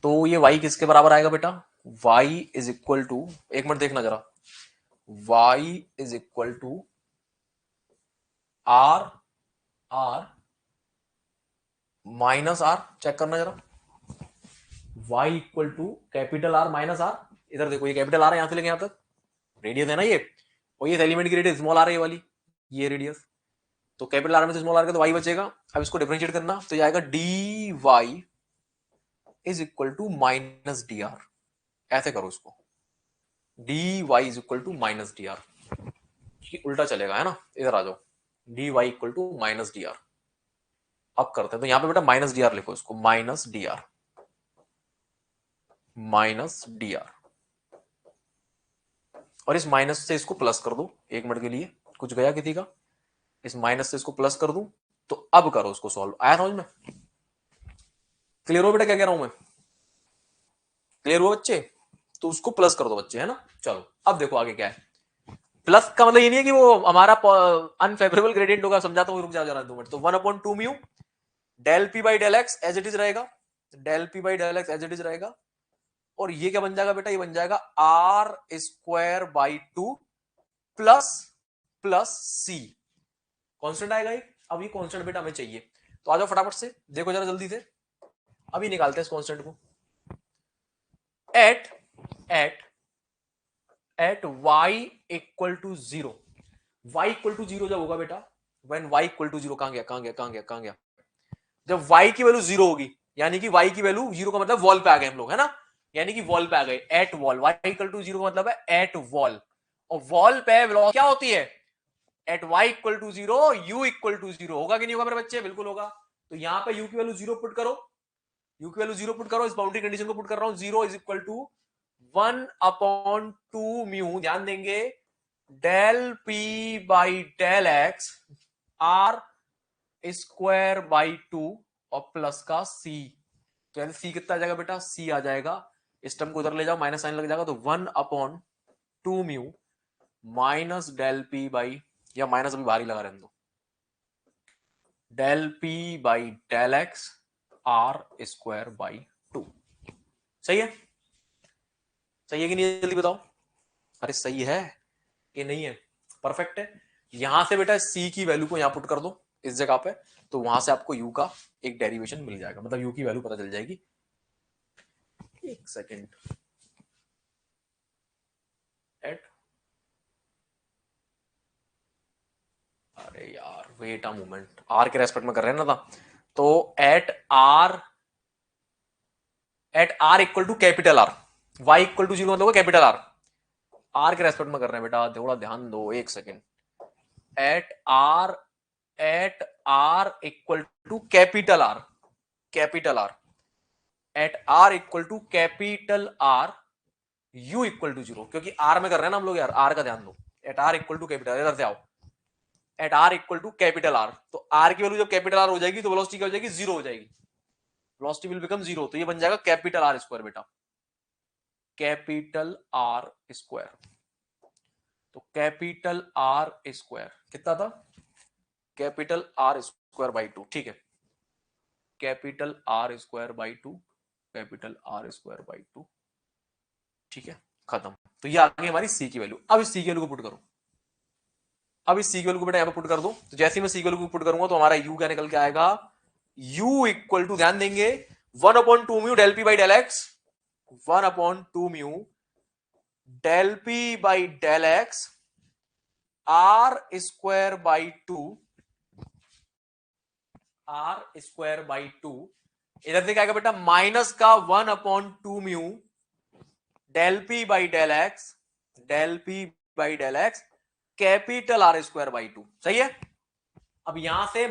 तो ये y किसके बराबर आएगा बेटा, y इज इक्वल टू, एक मिनट देखना जरा, y is equal to r, r minus r, check करना जरा, y equal to capital R minus r। इधर देखो, ये कैपिटल R है, यहां से लेके यहां तक रेडियस है ना ये, और ये एलिमेंट की रेडियस स्मॉल r है, ये वाली, ये रेडियस, तो कैपिटल R में से स्मॉल r का तो y बचेगा। अब इसको डिफरेंशिएट करना, तो ये आएगा dy is equal to minus D R. ऐसे करो इसको, dy is equal to minus D R, उल्टा चलेगा है ना, इधर आ जाओ, dy equal to minus D R. अब करते हैं, तो यहां पे बेटा माइनस डी आर लिखो इसको, minus D are, minus D are, और इस माइनस से इसको प्लस कर दो एक मिनट के लिए, कुछ गया किसी का, इस माइनस से इसको प्लस कर दूं, तो अब करो उसको सॉल्व। आया समझ में, क्लियर हो बेटा क्या कह रहा हूं मैं, क्लियर हुआ बच्चे, तो उसको प्लस कर दो बच्चे, है ना। चलो अब देखो आगे क्या है, प्लस का मतलब ये नहीं है कि वो हमारा अनफेवरेबल ग्रेडियंट होगा, समझाता हूं, रुक जाओ जरा 2 मिनट। तो 1/2 mu del P by del x as it is रहेगा, del P by del x as it is रहेगा, और ये क्या बन जाएगा बेटा, ये बन जाएगा R square by 2 plus plus C, constant आएगा ये। अब ये कॉन्स्टेंट बेटा हमें चाहिए, तो आ जाओ फटाफट से देखो जरा जल्दी से, अभी निकालते हैं इस कॉन्स्टेंट को। At at at y equal to 0, y equal to 0 जब होगा बेटा, व्हेन y इक्वल टू 0, कहां गया कहां गया कहां गया कहां गया, जब y की वैल्यू 0 होगी, यानी कि y की वैल्यू 0 का मतलब वॉल पे आ गए हम लोग, है ना, यानी कि वॉल पे आ गए, at wall, y equal to 0 का मतलब है एट वॉल, और वॉल पे वेलोसिटी क्या होती है, at y equal to 0 u equal to 0, होगा कि नहीं होगा मेरे बच्चे, बिल्कुल होगा। तो यहां पे u की वैल्यू 0 पुट करो, u की वैल्यू 0 पुट करो, इस बाउंड्री कंडीशन को पुट कर रहा हूं, 0 इज इक्वल टू 1/2 म्यू, ध्यान देंगे, del p by del x R square by 2 और प्लस का c, तो यानी c कितना आ जाएगा बेटा, c आ जाएगा, इस टर्म को उधर ले जाओ, माइनस साइन लग जाएगा, तो 1/2 mu minus del p by, या माइनस अभी बाहर ही लगा रहने दो, del p by del x R square by 2। सही है, सही है कि नहीं, जल्दी बताओ, अरे सही है कि नहीं है, परफेक्ट है। यहां से बेटा c की वैल्यू को यहां पुट कर दो इस जगह पे, तो वहां से आपको u का एक डेरिवेशन मिल जाएगा, मतलब u की वैल्यू पता चल जाएगी। एक सेकेंड, एट, अरे यार वेट अ मोमेंट, r के रेस्पेक्ट में कर रहे हैं ना था, तो at r equal to capital R, y equal to 0 मतलब कैपिटल R, r के रेस्पेक्ट में कर रहे हैं बेटा, थोड़ा ध्यान दो, एक second, at r equal to capital R, capital R, at r equal to capital R u equal to 0, क्योंकि r में कर रहे हैं ना हम लोग यार, r का ध्यान दो, at r equal to capital, इधर से आओ, at r equal to capital R, तो r की वैल्यू जब कैपिटल R हो जाएगी तो वेलोसिटी क्या हो जाएगी, 0 हो जाएगी, वेलोसिटी विल बिकम जीरो, तो ये बन जाएगा कैपिटल आर स्क्वायर बेटा, कैपिटल आर स्क्वायर। तो कैपिटल आर स्क्वायर कितना था, कैपिटल आर स्क्वायर बाई 2, ठीक है, capital R square by 2, capital R square by 2, ठीक है, खत्म। तो ये आ गई हमारी सी की वैल्यू। अब इस सी की वैल्यू को पुट करो, अब इस सी की वैल्यू को बेटा यहां पर पुट कर दो। तो जैसे ही मैं सी की वैल्यू को पुट करूंगा तो हमारा यू क्या निकल के आएगा, यू इक्वल टू, ध्यान देंगे, 1/2 mu del P by del X, 1/2 mu del P by del x R square by 2, R square by 2, इधर से क्या आएगा बेटा, माइनस का 1/2 mu del P by del X, del P by del x capital R square by 2, सही है। अब यहां से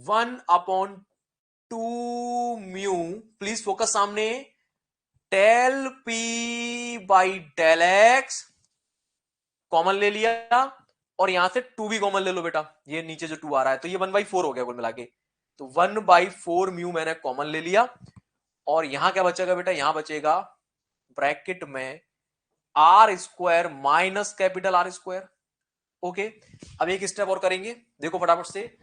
1/2 म्यू, प्लीज फोकस सामने, del P by del X common ले लिया, और यहां से 2 भी कॉमन ले लो बेटा, ये नीचे जो 2 आ रहा है, तो ये 1/4 हो गया कुल मिला के। तो 1/4 म्यू मैंने कॉमन ले लिया, और यहां क्या बचेगा बेटा, यहां बचेगा ब्रैकेट में R square minus capital R square. Okay, अब एक स्टेप और करेंगे, देखो फटाफट से।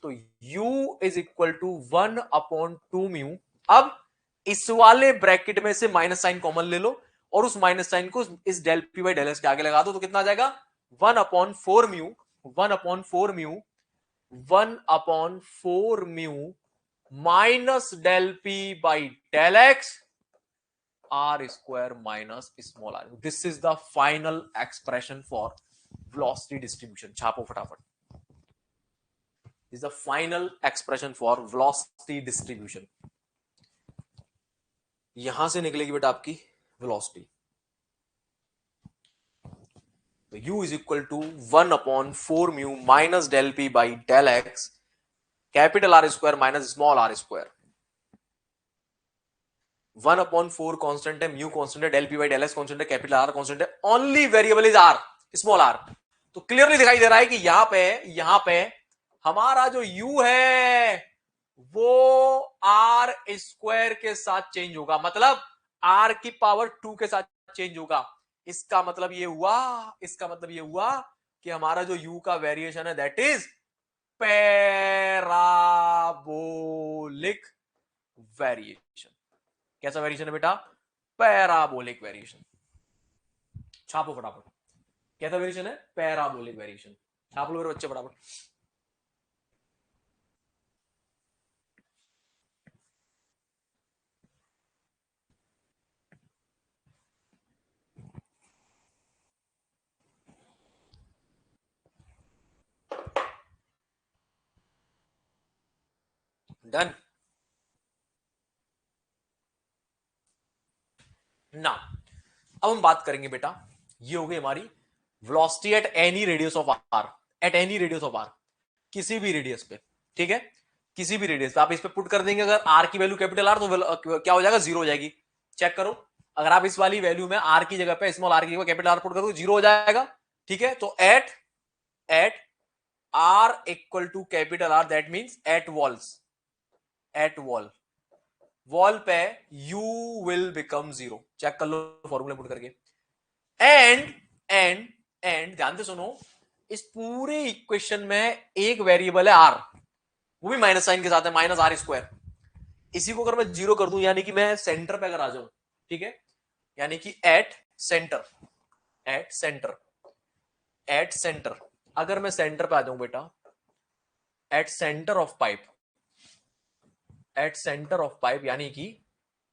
तो u is equal to 1/2 mu, अब इस वाले ब्रैकेट में से माइनस साइन कॉमन ले लो, और उस माइनस साइन को इस del P by del x के आगे लगा दो, तो कितना आ जाएगा, 1/4 mu, 1/4 mu, 1/4 mu minus del P by del x R square minus small r. This is the final expression for velocity distribution. छापो फटाफट, is the final expression for velocity distribution। यहां से निकलेगी बेटा आपकी velocity, तो u is equal to 1/4 mu minus del P by del x capital R square minus small r square. 1/4 constant है, mu constant है, del P by del x constant है, capital R constant है, only variable is R, small r. तो clearly दिखाई दे रहा है कि यहां पे हमारा जो u है वो आर स्क्वायर के साथ चेंज होगा, मतलब आर की पावर 2 के साथ चेंज होगा। इसका मतलब ये हुआ, इसका मतलब ये हुआ कि हमारा जो u का वेरिएशन है दैट इज पैराबोलिक वेरिएशन। कैसा वेरिएशन है बेटा, पैराबोलिक वेरिएशन। छापो फटाफट, कैसा वेरिएशन है, पैराबोलिक वेरिएशन। छाप लो मेरे बच्चे फटाफट। डन ना। अब हम बात करेंगे बेटा, ये हो गई हमारी velocity at any radius of R, at any radius of R, किसी भी रेडियस पे, ठीक है, किसी भी रेडियस पे आप इस पे पुट कर देंगे। अगर आर की वैल्यू कैपिटल आर तो क्या हो जाएगा, जीरो हो जाएगी। चेक करो, अगर आप इस वाली वैल्यू में आर की जगह पे स्मॉल आर की जगह कैपिटल आर पुट करो तो जीरो हो जाएगा, ठीक है। तो at at are equal to capital R, that means at walls, at wall, wall पे u will become zero. Check कर लो फॉर्मूला पुट करके। एंड एंड एंड ध्यान से सुनो, इस पूरे इक्वेशन में एक वेरिएबल है r, वो भी माइनस साइन के साथ है, माइनस आर स्क्वायर। इसी को अगर मैं जीरो कर दूं, यानी कि मैं सेंटर पे अगर आ जाऊं, ठीक है, यानी कि at centre, at centre, at centre, अगर मैं सेंटर पे आ जाऊं बेटा, at centre of pipe, at centre of pipe, यानी कि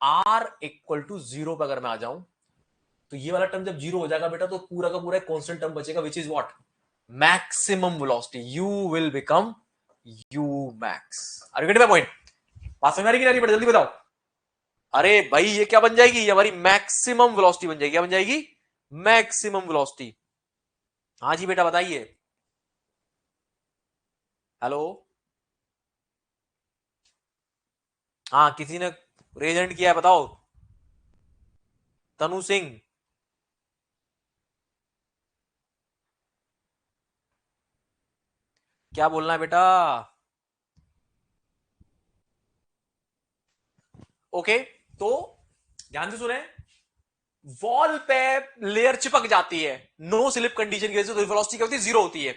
r इक्वल टू जीरो पे अगर मैं आ जाऊं, तो ये वाला टर्म जब जीरो हो जाएगा बेटा, तो पूरा का पूरा कांस्टेंट टर्म बचेगा, which is what, maximum velocity. U will become U max. Are you getting my point? बात समझ आ रही कि नहीं बेटा, जल्दी बताओ। अरे भाई ये क्या बन जाएगी, ये हमारी मैक्सिमम वेलोसिटी बन जाएगी। क्या बन जाएगी, मैक्सिमम वेलोसिटी। हाँ जी बेटा बताइए, हेलो। हाँ किसी ने रेजेंट किया है, बताओ। तनु सिंह, क्या बोलना है बेटा। ओके, तो ध्यान से सुने, वॉल पे लेयर चिपक जाती है, नो स्लिप कंडीशन की वजह से, तो वेलोसिटी क्या होती है, जीरो होती है।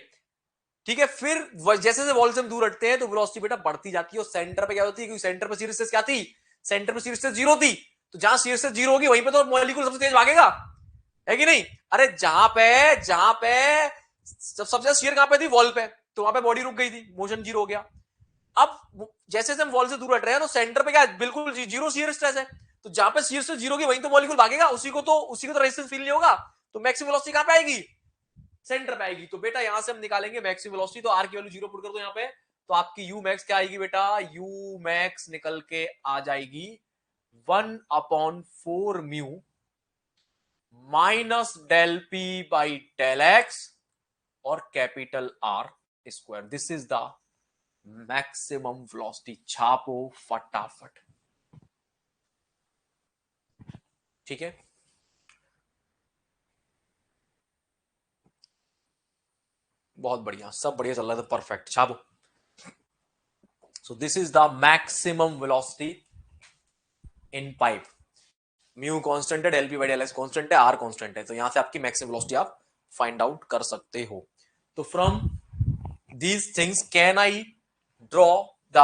ठीक है, फिर जैसे जैसे वॉल से हम दूर हटते हैं तो वेलोसिटी बेटा बढ़ती जाती है, और सेंटर पे क्या होती है, क्योंकि सेंटर पे शीयर स्ट्रेस क्या थी, सेंटर पे शीयर स्ट्रेस जीरो थी, तो जहां शीयर स्ट्रेस जीरो होगी वहीं पे तो मॉलिक्यूल सबसे तेज भागेगा, है कि नहीं? अरे जहां पे सबसे ज्यादा शीयर कहां पे थी, वॉल पे, तो वहां पे बॉडी रुक गई थी, मोशन जीरो हो गया। अब जैसे जैसे हम वॉल से दूर हट रहे हैं तो सेंटर पे क्या है, बिल्कुल जीरो शीयर स्ट्रेस है, तो जहां पे शीयर स्ट्रेस जीरो की वहीं तो मॉलिक्यूल भागेगा, उसी को तो रेजिस्टेंस फील नहीं होगा, तो मैक्सिमम वेलोसिटी कहां पे आएगी, सेंटर पे आएगी। तो बेटा यहां से हम निकालेंगे मैक्सिमम वेलोसिटी, तो आर की वैल्यू जीरो पुट कर दो यहां पे, तो आपकी यू मैक्स क्या आएगी बेटा, यू मैक्स निकल के आ जाएगी 1/4 mu minus del P by del x और capital R square. This is the maximum velocity. छापो फटाफट, ठीक है। बहुत बढ़िया, सब बढ़िया चल रहा था, परफेक्ट, छापो। So this is the maximum velocity in pipe. Mu constant है, del P by del x constant है, आर कांस्टेंट है, तो यहां से आपकी मैक्सिमम वेलोसिटी आप फाइंड आउट कर सकते हो। तो from these things can I draw the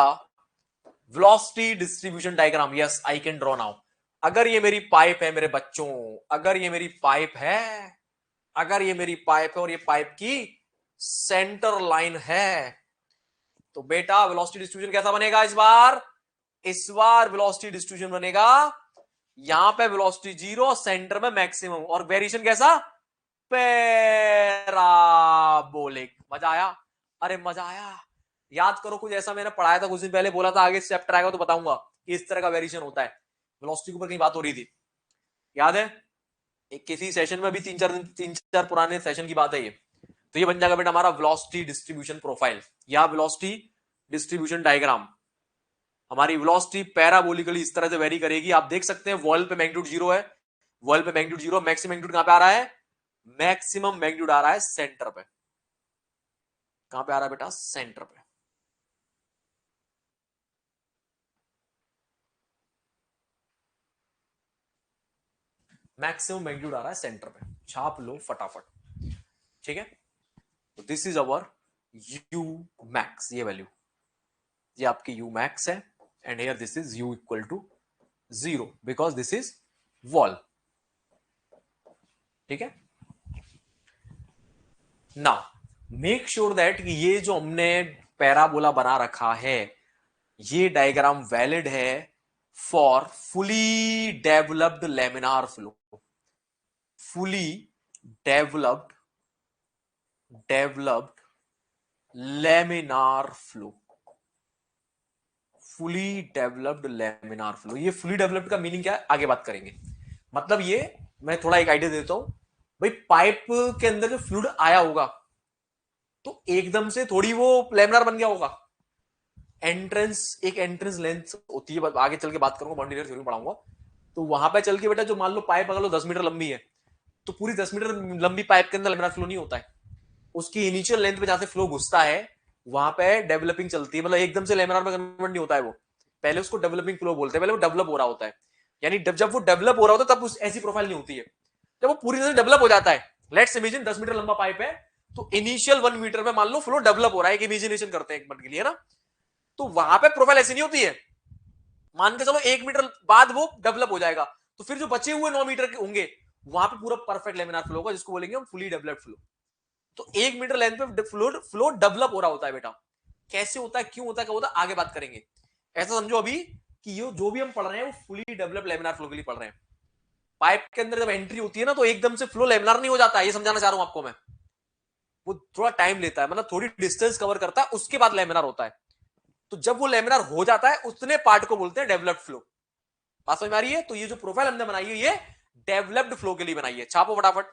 velocity distribution diagram? Yes, I can draw now. अगर ये मेरी पाइप है मेरे बच्चों, अगर ये मेरी पाइप है, अगर ये मेरी पाइप है और ये पाइप की सेंटर लाइन है, तो बेटा वेलोसिटी डिस्ट्रीब्यूशन कैसा बनेगा इस बार? इस बार वेलोसिटी डिस्ट्रीब्यूशन बनेगा, यहां पे वेलोसिटी जीरो, सेंटर में मैक्सिमम, और वेरिएशन कैसा? पैराबोलिक। मजा आया? अरे मजा आया। याद करो, कुछ ऐसा मैंने पढ़ाया था कुछ दिन पहले, बोला था आगे चैप्टर आएगा तो बताऊंगा कि इस तरह का वेरिएशन होता है। वेलोसिटी के ऊपर कहीं बात हो रही थी, याद है? एक किसी सेशन में भी तीन चार पुराने सेशन की बात है ये। तो ये बन जाएगा बेटा हमारा वेलोसिटी डिस्ट्रीब्यूशन प्रोफाइल या वेलोसिटी डिस्ट्रीब्यूशन डायग्राम। हमारी वेलोसिटी पैराबोलिकली इस तरह से वेरी करेगी। आप देख सकते हैं वॉल पे मैग्नीट्यूड जीरो है, वॉल पे मैग्नीट्यूड जीरो, मैक्सिमम मैग्नीट्यूड कहां पे आ रहा है? मैक्सिमम मैग्नीट्यूड आ रहा है सेंटर पे। कहां पे आ रहा है बेटा? सेंटर पे। मैक्सिमम मैग्नीट्यूड आ रहा है सेंटर पे, छाप लो फटाफट, ठीक है। तो this is our U max, ये वैल्यू, ये आपकी यू मैक्स है, and here this is U equal to zero because this is wall, ठीक है। नाउ मेक श्योर दैट ये जो हमने पैराबोला बना रखा है, ये डायग्राम वैलिड है for fully developed laminar flow. Fully developed laminar flow, fully developed laminar flow. ये फुली डेवलप्ड का मीनिंग क्या है आगे बात करेंगे। मतलब ये मैं थोड़ा एक आइडिया देता हूं भाई, पाइप के अंदर जो फ्लूइड आया होगा तो एकदम से थोड़ी वो लेमिनार बन गया होगा। एक एंट्रेंस लेंथ होती है, आगे चल के बात करूंगा, बाउंड्री थ्योरी पढ़ाऊंगा, तो वहां पे चल के बेटा जो मान लो पाइप अगर लो 10 मीटर लंबी है, तो पूरी 10 मीटर लंबी पाइप के अंदर लेमिनार फ्लो नहीं होता है। उसकी इनिशियल लेंथ पे जहां से फ्लो घुसता है वहां पे डेवलपिंग चलती है, मतलब एकदम से लेमिनार में कन्वर्ट नहीं होता है वो, पहले उसको डेवलपिंग फ्लो बोलते हैं, पहले वो डेवलप हो रहा होता है। यानी जब वो डेवलप हो रहा होता है तब ऐसी प्रोफाइल नहीं होती है। जब वो पूरी तरह से डेवलप हो जाता है, लेट्स इमेजिन 10 मीटर लंबा पाइप है, तो इनिशियल 1 मीटर में मान लो फ्लो डेवलप हो रहा है, एक इमेजिनेशन करते हैं एक मिनट के लिए ना, तो वहां पे प्रोफाइल ऐसी नहीं होती है। मान के चलो 1 मीटर बाद वो डेवलप हो जाएगा, तो फिर जो बचे हुए 9 मीटर के होंगे वहां पे पूरा परफेक्ट लेमिनार फ्लो होगा, जिसको बोलेंगे हम फुली डेवलप्ड फ्लो। तो 1 मीटर लेंथ पे फ्लो डेवलप हो रहा होता है बेटा। कैसे होता है, क्यों होता है, क्या होता है, आगे बात करेंगे। ऐसा समझो अभी कि ये जो भी हम पढ़ रहे हैं वो फुली डेवलप लेमिनार फ्लो के लिए पढ़ रहे हैं। पाइप के अंदर जब एंट्री होती है ना तो एकदम से फ्लो लेमिनार नहीं हो जाता है, ये समझाना चाह रहा हूं आपको मैं। वो थोड़ा टाइम लेता है, मतलब थोड़ी डिस्टेंस कवर करता है, उसके बाद लेमिनार होता है। तो जब वो लेमिनार हो जाता है उतने पार्ट को बोलते हैं डेवलप्ड फ्लो। बात समझ में आ रही है? तो ये जो प्रोफाइल हमने बनाई है ये डेवलप्ड फ्लो के लिए बनाई है। छापो फटाफट।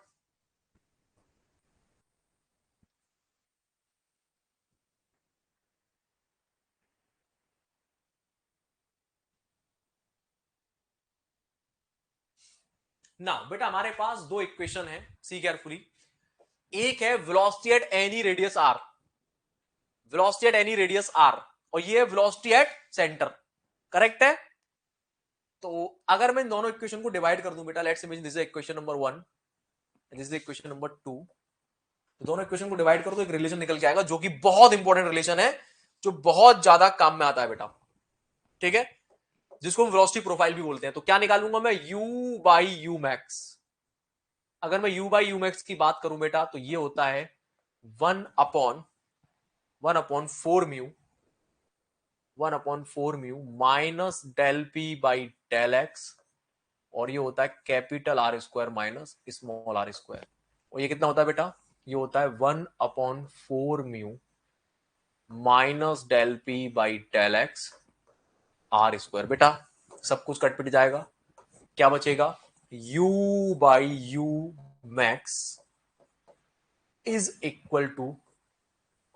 ना बेटा हमारे पास दो इक्वेशन है, सी केयरफुली। एक है velocity at any radius R, velocity at any radius R, और ये वेलोसिटी एट सेंटर, करेक्ट है। तो अगर मैं इन दोनों इक्वेशन को डिवाइड कर दूं बेटा, let's imagine this is equation number 1, this is equation number 2, तो दोनों इक्वेशन को डिवाइड करो तो एक रिलेशन निकल के आएगा जो कि बहुत इंपॉर्टेंट रिलेशन है, जो बहुत ज्यादा काम में आता है बेटा, ठीक है, जिसको हम वेलोसिटी प्रोफाइल भी बोलते हैं। तो क्या निकालूंगा मैं, u बाई यू मैक्स। अगर मैं u बाई यू मैक्स की बात करूं बेटा तो ये होता है 1/4 mu, 1/4 mu minus del P by del x, और ये होता है capital R square minus small r square. और ये कितना होता है बेटा, ये होता है 1/4 mu minus del P by del x R square. बेटा सब कुछ कट पिट जाएगा, क्या बचेगा, u by U max is equal to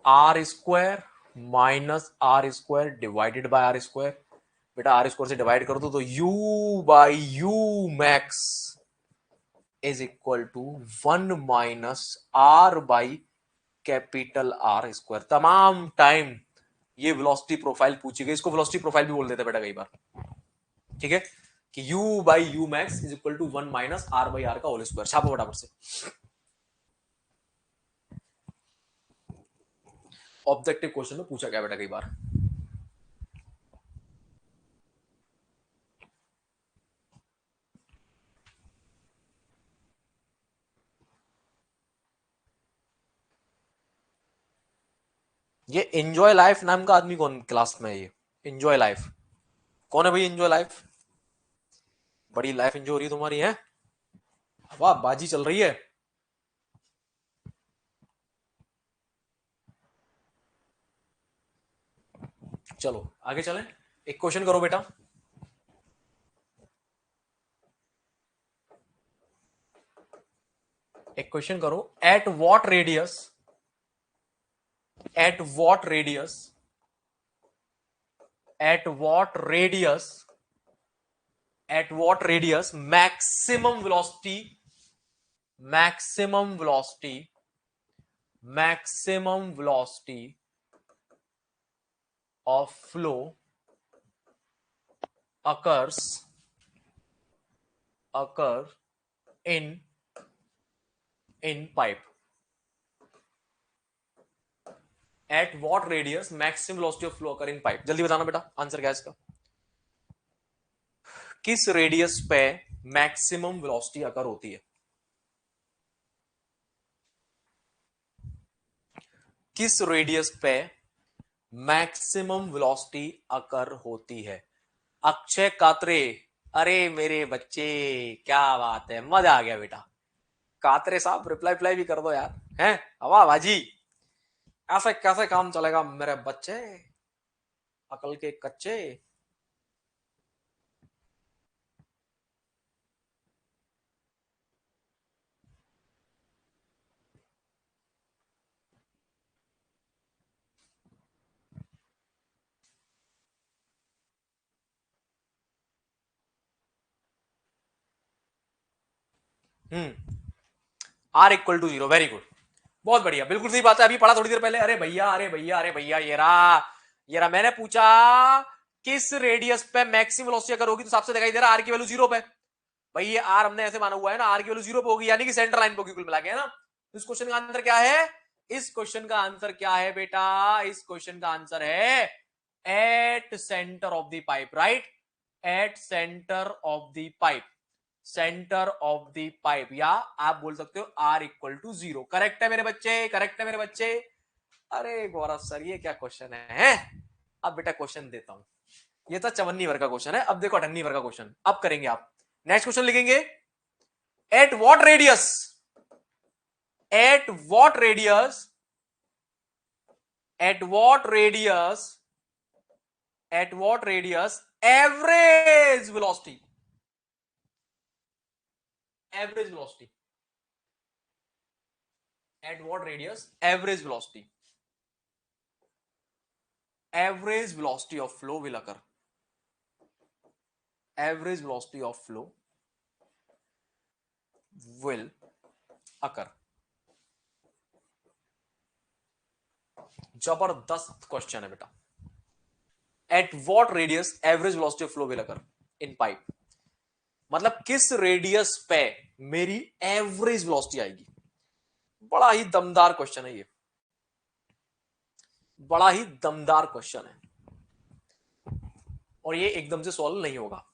R square minus R square divided by R square. बेटा आर स्क्वायर से डिवाइड कर दो तो u by U max is equal to 1 minus R by capital R square. तमाम time ये velocity profile पूछी गई, इसको वेलोसिटी प्रोफाइल भी बोल देते बेटा कई बार, ठीक है, कि u by U max is equal to 1 minus R by R का होल स्क्वायर। छापो फटाफट से, ऑब्जेक्टिव क्वेश्चन में पूछा गया बेटा कई बार। ये एंजॉय लाइफ नाम का आदमी कौन क्लास में है, ये एंजॉय लाइफ कौन है भाई, एंजॉय लाइफ, बड़ी लाइफ एंजॉय हो रही है तुम्हारी है, वाह बाजी चल रही है। चलो आगे चलें, एक क्वेश्चन करो बेटा, एक क्वेश्चन करो, at what radius, at what radius, at what radius, at what radius maximum velocity, maximum velocity, maximum velocity of flow occur in pipe, at what radius maximum velocity of flow occur in pipe। जल्दी बताना बेटा answer क्या है इसका, किस radius पे maximum velocity अकर होती है, किस रेडियस पे मैक्सिमम वेलोसिटी अकर होती है। अक्षय कात्रे, अरे मेरे बच्चे क्या बात है, मजा आ गया बेटा, कात्रे साहब रिप्लाई रिप्लाई भी कर दो यार, हैं हवा बाजी, ऐसे कैसे काम चलेगा मेरे बच्चे, अकल के कच्चे। R equal to 0, very good, बहुत बढ़िया, बिल्कुल सही बात है, अभी पढ़ा थोड़ी देर पहले। अरे भैया अरे भैया अरे भैया, ये रहा मैंने पूछा किस रेडियस पे मैक्सिमम वेलोसिटी अगर होगी, तो सबसे दिखाई दे रहा आर की वैल्यू 0 पे, भाई ये आर हमने ऐसे माना हुआ है ना, आर की वैल्यू 0 पे होगी, यानी कि सेंटर लाइन पे होगी कुल मिला के, है ना। इस क्वेश्चन का आंसर क्या है, इस क्वेश्चन का आंसर क्या है बेटा, इस क्वेश्चन का आंसर है at centre of the pipe, right, at centre of the pipe, centre of the pipe, या आप बोल सकते हो आर इक्वल टू 0। करेक्ट है मेरे बच्चे, करेक्ट है मेरे बच्चे। अरे गौरव सर ये क्या क्वेश्चन है? अब बेटा क्वेश्चन देता हूं, ये था 54 वर्ग का क्वेश्चन है, अब देखो 58 वर्ग का क्वेश्चन अब करेंगे आप। नेक्स्ट क्वेश्चन लिखेंगे, at what radius, at what radius, at what radius, at what radius average velocity, average velocity, at what radius average velocity, average velocity of flow will occur, average velocity of flow will occur। जबरदस्त question है बेटा, at what radius average velocity of flow will occur। In pipe, मतलब किस radius पे मेरी average velocity आएगी। बड़ा ही दमदार क्वेश्चन है ये, बड़ा ही दमदार क्वेश्चन है, और ये एकदम से सॉल्व नहीं होगा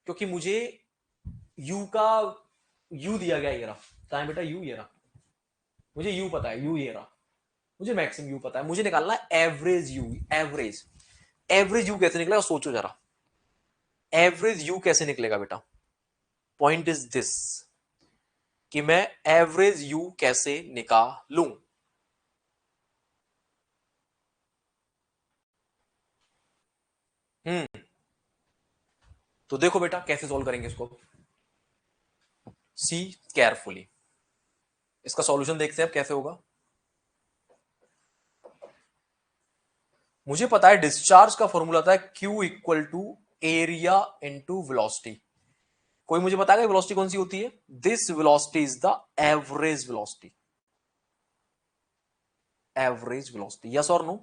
क्योंकि मुझे यू का यू दिया गया, ये रहा कहां है बेटा, यू ये रहा, मुझे यू पता है, यू ये रहा, मुझे मैक्सिमम यू पता है, मुझे निकालना है average you. Average, average you कैसे निकलेगा सोचो जरा, एवरेज यू कैसे निकलेगा बेटा। पॉइंट इज दिस कि मैं एवरेज यू कैसे निकालूं। तो देखो बेटा कैसे सॉल्व करेंगे इसको, सी केयरफुली, इसका सॉल्यूशन देखते हैं अब कैसे होगा। मुझे पता है डिस्चार्ज का फॉर्मूला था Q equal to area into velocity. कोई मुझे बताएगा वेलोसिटी कौन सी होती है? This velocity is the average velocity, average velocity, yes और नो।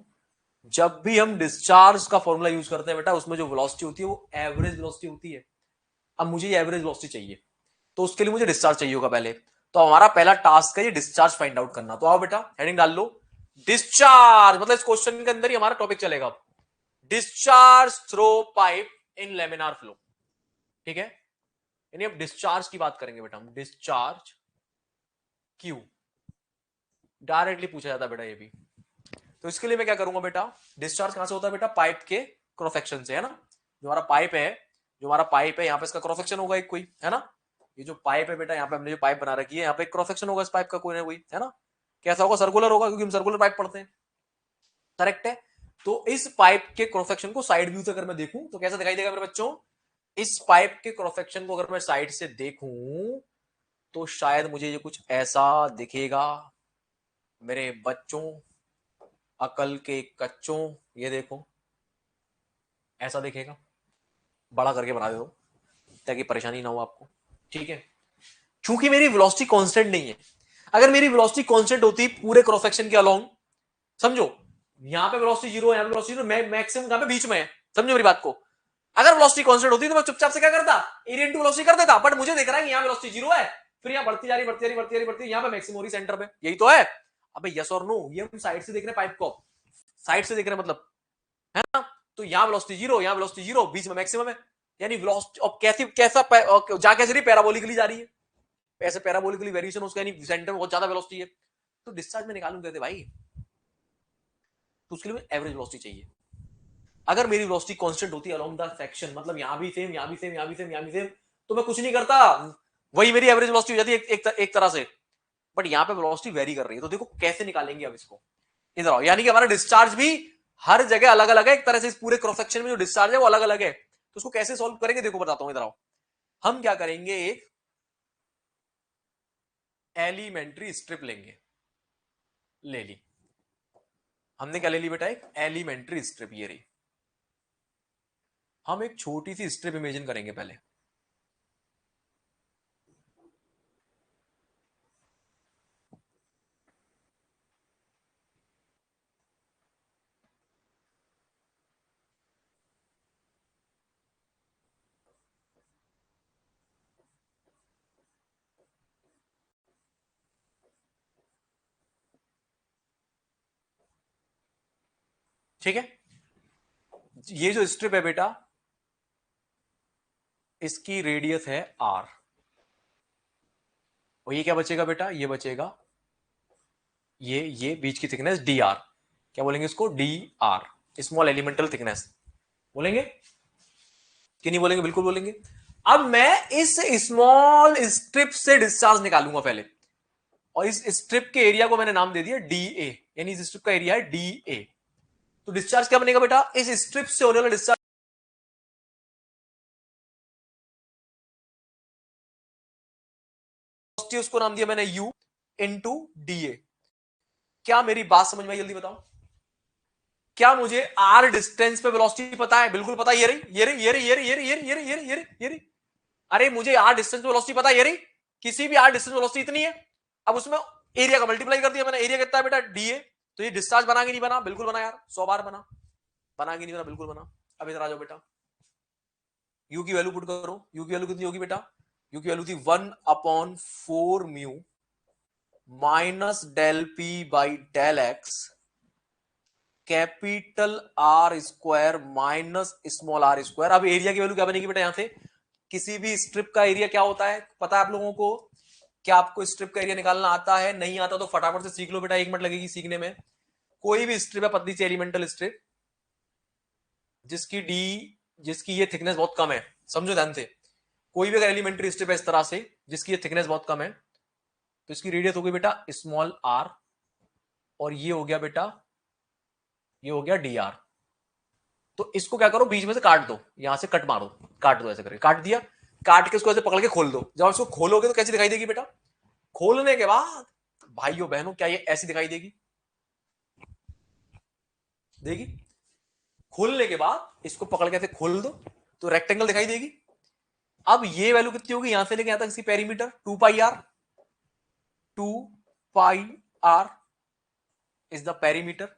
जब भी हम डिस्चार्ज का फॉर्मूला यूज करते हैं बेटा, उसमें जो वेलोसिटी होती है वो एवरेज वेलोसिटी होती है। अब मुझे ये एवरेज वेलोसिटी चाहिए, तो उसके लिए मुझे डिस्चार्ज चाहिए होगा पहले। तो हमारा पहला टास्क है ये डिस्चार्ज फाइंड आउट करना। तो आओ बेटा हेडिंग डाल लो, डिस्चार्ज, मतलब इस क्वेश्चन के अंदर ही हमारा टॉपिक चलेगा, डिस्चार्ज थ्रो पाइप इन लेमिनार फ्लो। ठीक है, यानी अब डिस्चार्ज की बात करेंगे बेटा हम, डिस्चार्ज क्यू डायरेक्टली पूछा जाता है बेटा ये भी। तो इसके लिए मैं क्या करूंगा बेटा, डिस्चार्ज कहां से होता है बेटा? पाइप के क्रॉस सेक्शन से, है ना। जो हमारा पाइप है, जो हमारा पाइप है, यहाँ पे इसका क्रॉस सेक्शन होगा एक कोई, है ना। ये जो पाइप है बेटा, यहाँ पे हमने जो पाइप बना रखी है, यहाँ पे एक क्रॉस सेक्शन होगा इस पाइप का कोई ना कोई, है ना। कैसा होगा? सर्कुलर होगा, क्योंकि हम सर्कुलर पाइप पढ़ते हैं, करेक्ट है। तो इस पाइप के क्रॉस सेक्शन को साइड व्यू से अगर मैं देखूं तो कैसा दिखाई देगा मेरे बच्चों? इस पाइप के क्रॉस सेक्शन को अगर मैं साइड से देखूं तो शायद मुझे ये कुछ ऐसा दिखेगा मेरे बच्चों, अकल के कच्चों। ये देखो ऐसा दिखेगा, बड़ा करके बना दो ताकि परेशानी ना हो आपको, ठीक है। क्योंकि मेरी वेलोसिटी कांस्टेंट नहीं है। अगर मेरी वेलोसिटी कांस्टेंट होती पूरे क्रॉस सेक्शन के अलोंग, समझो यहां पे वेलोसिटी जीरो है, यहां पे वेलोसिटी जीरो, मैक्सिमम यहां पे बीच में है, समझो मेरी बात को। अगर वेलोसिटी कांस्टेंट होती तो मैं चुपचाप से क्या करता, एरिया इनटू वेलोसिटी कर देता। बट मुझे दिख रहा है कि यहां वेलोसिटी जीरो है, फिर यहां बढ़ती जा रही, बढ़ती जा रही, बढ़ती जा रही, बढ़ती, यहां पे मैक्सिमम हो रही सेंटर पे, यही तो है। अबे यस और नो, ये हम साइड से देख रहे हैं पाइप को, साइड से देख रहे हैं मतलब, है ना। तो यहां वेलोसिटी जीरो, यहां वेलोसिटी जीरो, बीच में मैक्सिमम है, यानी वेलोसिटी अब कैसी कैसा जा कैसे रही, पैराबोलिकली जा रही है, ऐसे पैराबोलिकली वेरिएशन उसका, यानी सेंटर में बहुत ज्यादा वेलोसिटी है। तो डिस्चार्ज में निकालूं कैसे भाई? तो उसके लिए एवरेज वेलोसिटी चाहिए। अगर मेरी वेलोसिटी कांस्टेंट होती अलोंग द सेक्शन, मतलब यहां भी सेम, यहां भी सेम, यहां भी सेम, यहां भी सेम, तो मैं कुछ नहीं करता, वही मेरी एवरेज वेलोसिटी हो जाती है एक तरह से। बट यहां पे वेलोसिटी वेरी कर रही है, तो देखो कैसे निकालेंगे अब इसको। इधर आओ, यानी कि हमारा डिस्चार्ज भी हर जगह अलग अलग है, एक तरह से इस पूरे क्रॉस सेक्शन में जो डिस्चार्ज है वो अलग अलग है। तो उसको कैसे सॉल्व करेंगे देखो बताता हूं, इधर आओ। हम क्या करेंगे, एक एलिमेंट्री स्ट्रिप लेंगे, ले ली हमने, क्या ले ली बेटा? एक एलिमेंट्री स्ट्रिप, ये रही। हम एक छोटी सी स्ट्रिप इमेजिन करेंगे पहले, ठीक है। ये जो स्ट्रिप है बेटा, इसकी रेडियस है आर, और ये क्या बचेगा बेटा? ये बचेगा ये बीच की थिकनेस डी आर, क्या बोलेंगे इसको? D R, small elemental thickness बोलेंगे कि नहीं बोलेंगे? बिल्कुल बोलेंगे। अब मैं इस स्मॉल स्ट्रिप से डिस्चार्ज निकालूंगा पहले, और इस स्ट्रिप के एरिया को मैंने नाम दे दिया डी ए, यानी इस स्ट्रिप का एरिया है डी ए। तो डिस्चार्ज क्या बनेगा बेटा? इस स्ट्रिप से होने वाला डिस्चार्ज, उसको नाम दिया मैंने यू इंटू डी ए। क्या मेरी बात समझ में आई? जल्दी बताओ। क्या मुझे आर डिस्टेंस पे वेलोसिटी पता है? बिल्कुल पता है, ये रही, ये रही, ये रही, ये रही, ये रही, ये रही, ये रही, ये रही, ये रही, ये रही। अरे मुझे आर डिस्टेंस पे वेलोसिटी पता है, ये रही। किसी भी आर डिस्टेंस वेलोसिटी इतनी है। अब उसमें एरिया का मल्टीप्लाई कर दिया मैंने, एरिया कितना है बेटा? D A. तो ये डिस्चार्ज बना कि नहीं बना? बिल्कुल बना यार, 100 बार बना। बना कि नहीं बना? बिल्कुल बना। अब इधर आ जाओ बेटा, यू की वैल्यू पुट करो, यू की वैल्यू कितनी होगी बेटा, यू की वैल्यू थी 1/4 mu minus del P by del x capital R square minus small r square. अब एरिया की वैल्यू क्या बनेगी बेटा, यहां से किसी भी स्ट्रिप का एरिया क्या होता है पता है आप लोगों को, क्या आपको स्ट्रिप का एरिया निकालना आता है? नहीं आता तो फटाफट से सीख लो बेटा, 1 मिनट लगेगी सीखने में। कोई भी स्ट्रिप है पतली सी एलिमेंटल स्ट्रिप जिसकी डी जिसकी ये थिकनेस बहुत कम है, समझो ध्यान से, कोई भी अगर एलिमेंट्री स्ट्रिप है इस तरह से जिसकी ये थिकनेस बहुत कम है तो इसकी रेडियस हो गई बेटा स्मॉल आर, और ये हो गया बेटा, ये हो गया डी आर। तो इसको क्या करो, बीच में से काट दो, यहां से कट मारो, काट दो, ऐसे करके काट दिया, काट के इसको ऐसे पकड़ के खोल दो। जब इसको खोलोगे तो कैसी दिखाई देगी बेटा, खोलने के बाद भाइयों बहनों क्या ये ऐसी दिखाई देगी, देगी? खोलने के बाद इसको पकड़ के ऐसे खोल दो तो रेक्टेंगल दिखाई देगी। अब ये वैल्यू कितनी होगी यहां से लेके यहां तक इसकी perimeter 2 pi R, 2 pi R is the perimeter.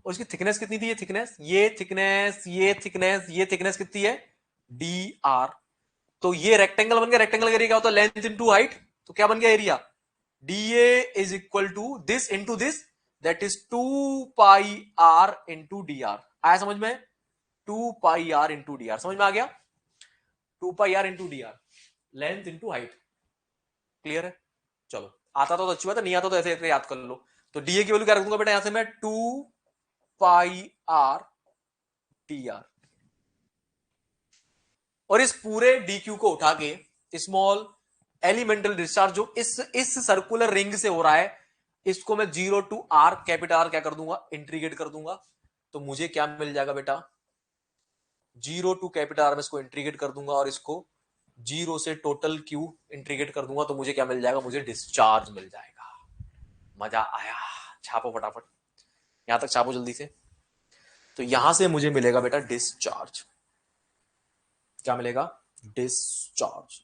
और इसकी थिकनेस कितनी थी, ये थिकनेस, ये थिकनेस, ये थिकनेस, ये थिकनेस कितनी है, डी आर। तो ये रेक्टेंगल बन गया, रेक्टेंगल का एरिया क्या होता है, लेंथ इनटू हाइट, तो क्या बन गया area, d A is equal to this into this, that is 2 pi R into d R. आया समझ में, 2 pi R into d R, समझ में आ गया, 2 pi R into d R, length into height. Clear है? चलो, आता तो अच्छी बात है, नहीं आता तो ऐसे ऐसे याद कर लो। तो डीए की वैल्यू क्या रखूंगा बेटा, यहां से मैं 2 पाई आर टी आर, और इस पूरे डीक्यू को उठा के स्मॉल एलिमेंटल डिस्चार्ज जो इस सर्कुलर रिंग से हो रहा है, इसको मैं 0 टू आर कैपिटल आर क्या कर दूंगा, इंटीग्रेट कर दूंगा। तो मुझे क्या मिल जाएगा बेटा, 0 टू कैपिटल आर में इसको इंटीग्रेट कर दूंगा और इसको 0 से टोटल क्यू इंटीग्रेट कर दूंगा, तो मुझे क्या मिल जाएगा, मुझे डिस्चार्ज मिल जाएगा। मजा आया? छापो फटाफट, यहां तक छापो जल्दी से। तो यहां से मुझे मिलेगा बेटा डिस्चार्ज, क्या मिलेगा, डिस्चार्ज।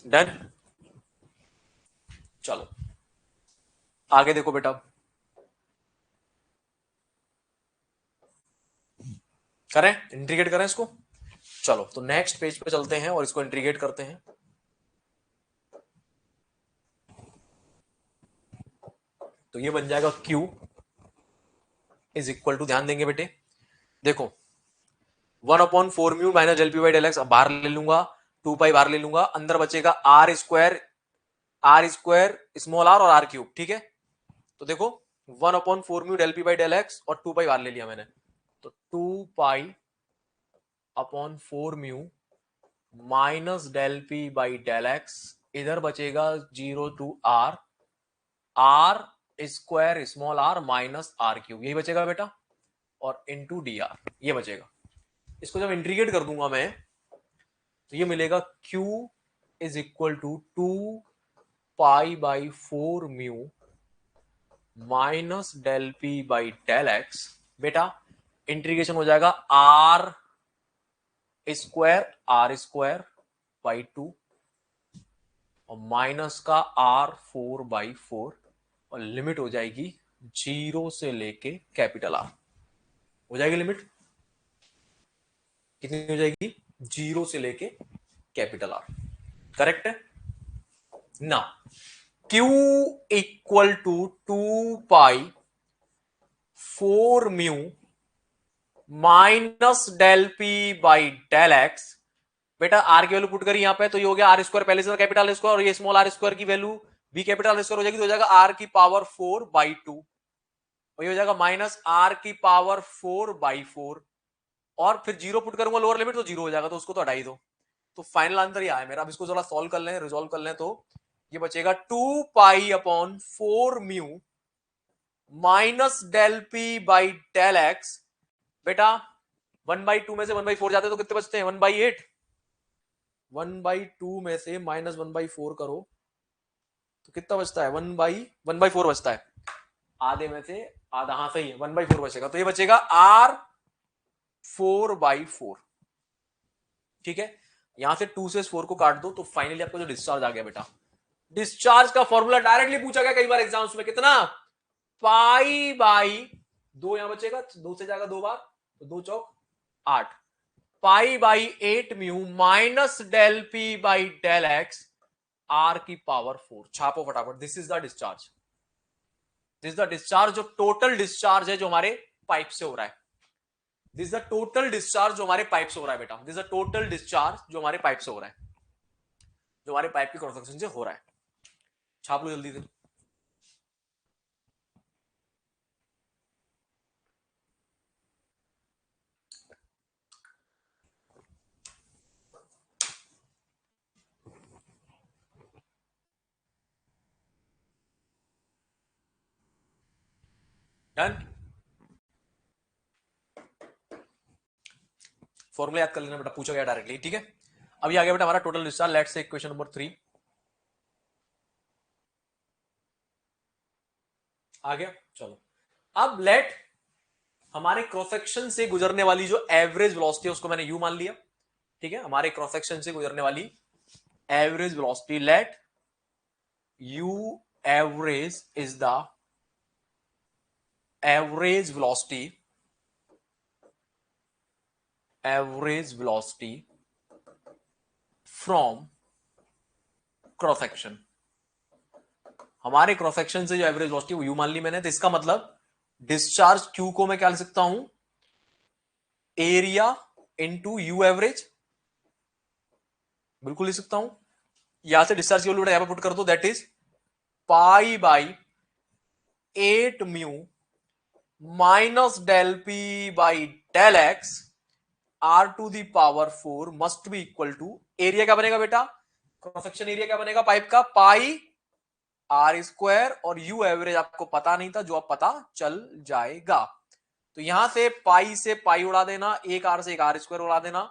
डन, चलो आगे देखो बेटा, करें इंटीग्रेट करें इसको। चलो तो नेक्स्ट पेज पे चलते हैं और इसको इंटीग्रेट करते हैं। तो ये बन जाएगा Q इज इक्वल टू, ध्यान देंगे बेटे, देखो 1/4 mu minus del P by del X, बाहर ले लूंगा, 2 पाई बाहर ले लूंगा, अंदर बचेगा आर स्क्वायर स्मॉल आर और आर क्यूब, ठीक है। तो देखो 1/4 mu del P by del x और 2 पाई बाहर ले लिया मैंने, तो 2 pi upon 4 mu minus del P by del X, इधर बचेगा 0 to R, R square small r minus R cube, यही बचेगा बेटा, और इनटू डी आर ये बचेगा। इसको जब इंटीग्रेट कर दूंगा मैं तो ये मिलेगा Q is equal to 2 pi by 4 mu minus del P by del X, बेटा इंटीग्रेशन हो जाएगा आर स्क्वायर बाई 2 और माइनस का R4/4, और लिमिट हो जाएगी 0 से लेके कैपिटल आर, हो जाएगी लिमिट कितनी हो जाएगी, 0 से लेके कैपिटल आर, करेक्ट है ना। Q equal to 2 pi 4 mu minus del P by del X, बेटा आर की वैल्यू पुट करी यहां पे, तो ये हो गया आर स्क्वायर, पहले से कैपिटल स्क्वायर, और ये स्मॉल आर स्क्वायर की वैल्यू भी कैपिटल स्क्वायर हो जाएगी, तो हो जाएगा आर की पावर 4/2, और ये हो जाएगा माइनस आर की पावर 4/4, और फिर 0 पुट करूंगा लोअर लिमिट तो 0 हो जाएगा, तो उसको तो हटा ही दो। तो फाइनल आंसर ये आया मेरा। अब इसको जरा सॉल्व कर लें, रिजोल्व कर लें, तो ये बचेगा 2 pi upon 4 mu minus del P by del X. बेटा 1/2 में से 1/4 जाते तो कितने बचते हैं? 1/8। 1/2 में से माइनस 1/4 करो तो कितना बचता है? 1/4 बचता है। आधे में से आधा, हाँ सही है, 1/4 बचेगा। तो ये बचेगा R4/4। ठीक है, यहां से 2 से 4 को काट दो तो फाइनली आपको जो डिस्चार्ज आ गया बेटा, डिस्चार्ज का फॉर्मूला डायरेक्टली पूछा गया कई बार एग्जाम्स में, कितना? पाई/2, यहां बचेगा, 2 से जाएगा 2 बार तो 2 चौक 8, पाई/8 mu minus del P by del x R⁴। छापो फटाफट। This is the discharge, this is the discharge, जो टोटल डिस्चार्ज है जो हमारे पाइप से हो रहा है। This is the total discharge जो हमारे पाइप से हो रहा है बेटा, this is the total discharge जो हमारे पाइप से हो रहा है, जो हमारे पाइप की क्रॉस सेक्शन से हो रहा है। छाप लो जल्दी से। डन। फॉर्मूला याद कर लेना बेटा, पूछा गया डायरेक्टली। ठीक है, अभी आ गया बेटा हमारा total discharge. Let's say question number 3 आ गया। चलो अब लेट हमारे क्रॉस सेक्शन से गुजरने वाली जो एवरेज वेलोसिटी है उसको मैंने यू मान लिया। ठीक है, हमारे क्रॉस सेक्शन से गुजरने वाली average velocity, let you average is the average velocity, average velocity from cross section. हमारे क्रॉस सेक्शन से जो एवरेज वेलोसिटी वो यू मान ली मैंने, तो इसका मतलब डिस्चार्ज क्यू को मैं क्या लिख सकता हूं? एरिया इंटू यू एवरेज, बिल्कुल लिख सकता हूं। यहां से डिस्चार्ज की वैल्यू यहां पर पुट कर दो, दैट इज पाई/8 mu minus del P by del x R⁴ must be equal to, area क्या बनेगा बेटा? क्रॉस सेक्शन एरिया क्या बनेगा पाइप का? पाई R², और यू एवरेज आपको पता नहीं था, जो अब पता चल जाएगा। तो यहां से पाई से पाई उड़ा देना, एक आर से एक R² उड़ा देना,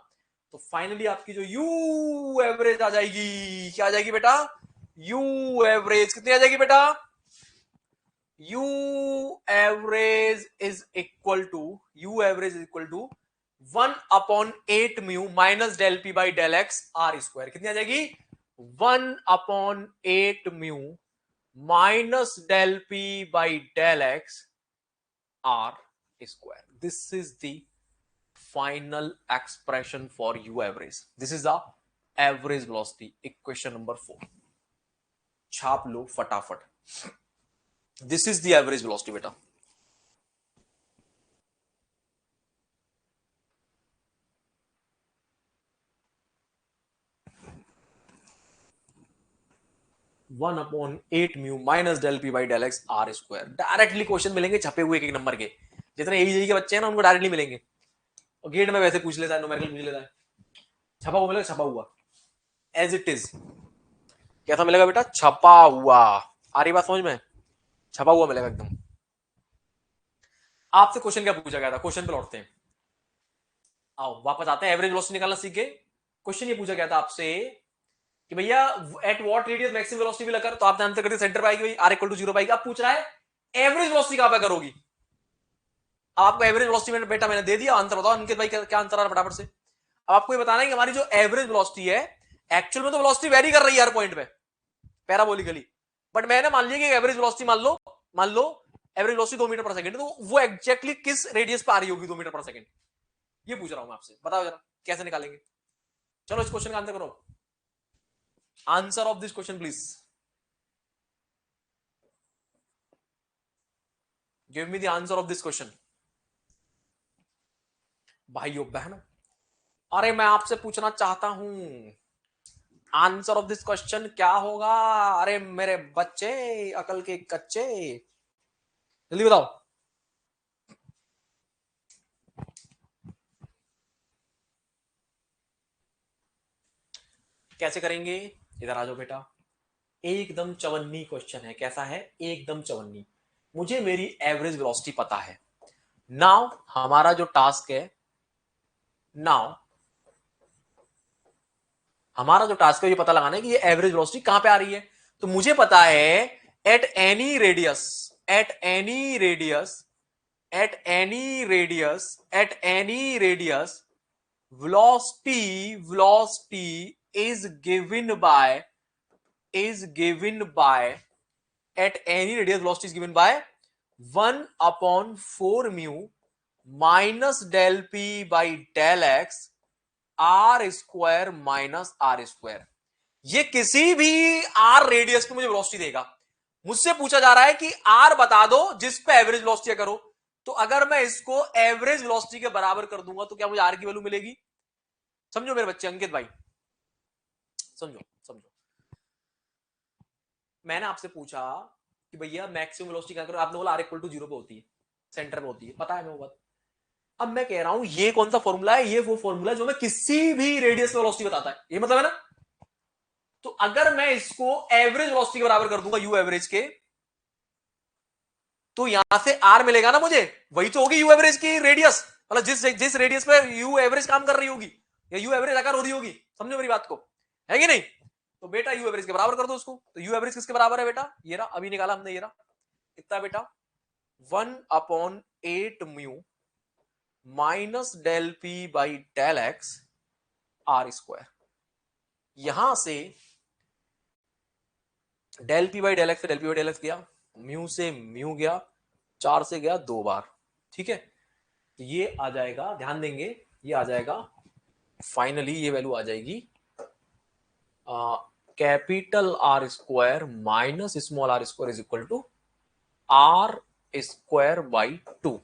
तो फाइनली आपकी जो यू एवरेज आ जाएगी, क्या आ जाएगी बेटा? यू एवरेज कितनी आ जाएगी बेटा? U average is equal to, u average is equal to 1/8 mu minus del P by del x R²। कितनी आ जाएगी? 1/8 mu minus del P by del x R²। This is the final expression for u average. This is the average velocity, equation number 4। छाप लो फटाफट। This is the average velocity बेटा। One upon 8 mu minus del P by del x R²। Directly question मिलेंगे छपे हुए एक एक number के, जितने एई के बच्चे हैं ना उनको डायरेक्टली मिलेंगे, और गेट में वैसे पूछ लेता है, न्यूमेरिकल पूछ लेता है। छपा हुआ मिलेगा, छपा हुआ एज इट इज। कैसा मिलेगा बेटा? छपा हुआ। आ रही बात समझ में? छपा हुआ मिलेगा एकदम। आपसे क्वेश्चन क्या पूछा गया था? क्वेश्चन पे लौटते हैं, आओ वापस आते हैं। एवरेज वेलोसिटी निकालना सीख गए। क्वेश्चन ये पूछा गया था आपसे कि भैया at what radius maximum velocity will occur, तो आपने आंसर कर दिया सेंटर पे आएगी भाई, R=0 पाएगी। अब पूछ रहा है एवरेज वेलोसिटी कहां पे करोगी। अब आपको एवरेज वेलोसिटी में बेटा मैंने दे दिया, आंसर बताओ अंकित भाई क्या आंसर आ रहा है फटाफट से। अब आपको ये बताना है कि हमारी जो एवरेज वेलोसिटी है, एक्चुअल में तो वेलोसिटी वेरी कर रही है हर पॉइंट पे पैराबोलिकली, बट मैंने मान लिया कि एवरेज वेलोसिटी मान लो average velocity 2 metre per second, तो वो एग्जैक्टली किस रेडियस पर आ रही होगी 2 मीटर पर सेकंड, ये पूछ रहा हूं मैं आपसे। बताओ जरा कैसे निकालेंगे। चलो इस क्वेश्चन का आंसर करो। Answer of this question please, give me the answer of this question. भाइयों बहनों, अरे मैं आपसे पूछना चाहता हूं आंसर ऑफ दिस क्वेश्चन क्या होगा। अरे मेरे बच्चे अकल के कच्चे, जल्दी बताओ। कैसे करेंगे? इधर आ जाओ बेटा। एकदम चवन्नी क्वेश्चन है। कैसा है? एकदम चवन्नी। मुझे मेरी एवरेज वेलोसिटी पता है। नाउ हमारा जो टास्क है, नाउ हमारा जो टास्क है ये पता लगाना है कि ये एवरेज वेलोसिटी कहां पे आ रही है। तो मुझे पता है eight any radius, eight any radius, eight any radius, eight any radius velocity, velocity is given by, is given by, at any radius velocity is given by 1 upon 4 mu minus del p by del x r square minus r square। ये किसी भी r radius पे मुझे velocity देगा। मुझसे पूछा जा रहा है कि r बता दो जिस पे एवरेज वेलोसिटी करो। तो अगर मैं इसको एवरेज वेलोसिटी के बराबर कर दूंगा तो क्या मुझे r की वैल्यू मिलेगी? समझो मेरे बच्चे, अंकित भाई समझो समझो। मैंने आपसे पूछा कि भैया मैक्सिमम वेलोसिटी क्या करो, आपने बोला r इक्वल टू 0 पे होती है, सेंटर पे होती है, पता है मैं वो बात। अब मैं कह रहा हूं ये कौन सा फॉर्मूला है, ये वो फॉर्मूला है जो मैं किसी भी रेडियस में वेलोसिटी बताता है, ये मतलब है ना। तो अगर मैं इसको एवरेज वेलोसिटी के बराबर कर दूंगा यू एवरेज के, तो यहां से आर मिलेगा ना मुझे, वही तो होगी यू एवरेज की रेडियस, मतलब जिस जिस रेडियस पे यू एवरेज काम कर रही होगी या यू एवरेज आकार हो रही होगी। समझो मेरी बात को, है कि नहीं। तो बेटा यू एवरेज के बराबर कर दो उसको। तो यू एवरेज किसके बराबर है बेटा, ये रहा, अभी निकाला हमने, ये रहा कितना बेटा, 1/8 mu minus del P by del x R square. यहां से del P by del x से del P by del x गया, म्यू से म्यू गया, 4 से गया 2 बार, ठीक है। तो ये आ जाएगा, ध्यान देंगे, ये आ जाएगा फाइनली, ये वैल्यू आ जाएगी capital R square minus small r square is equal to R square by 2।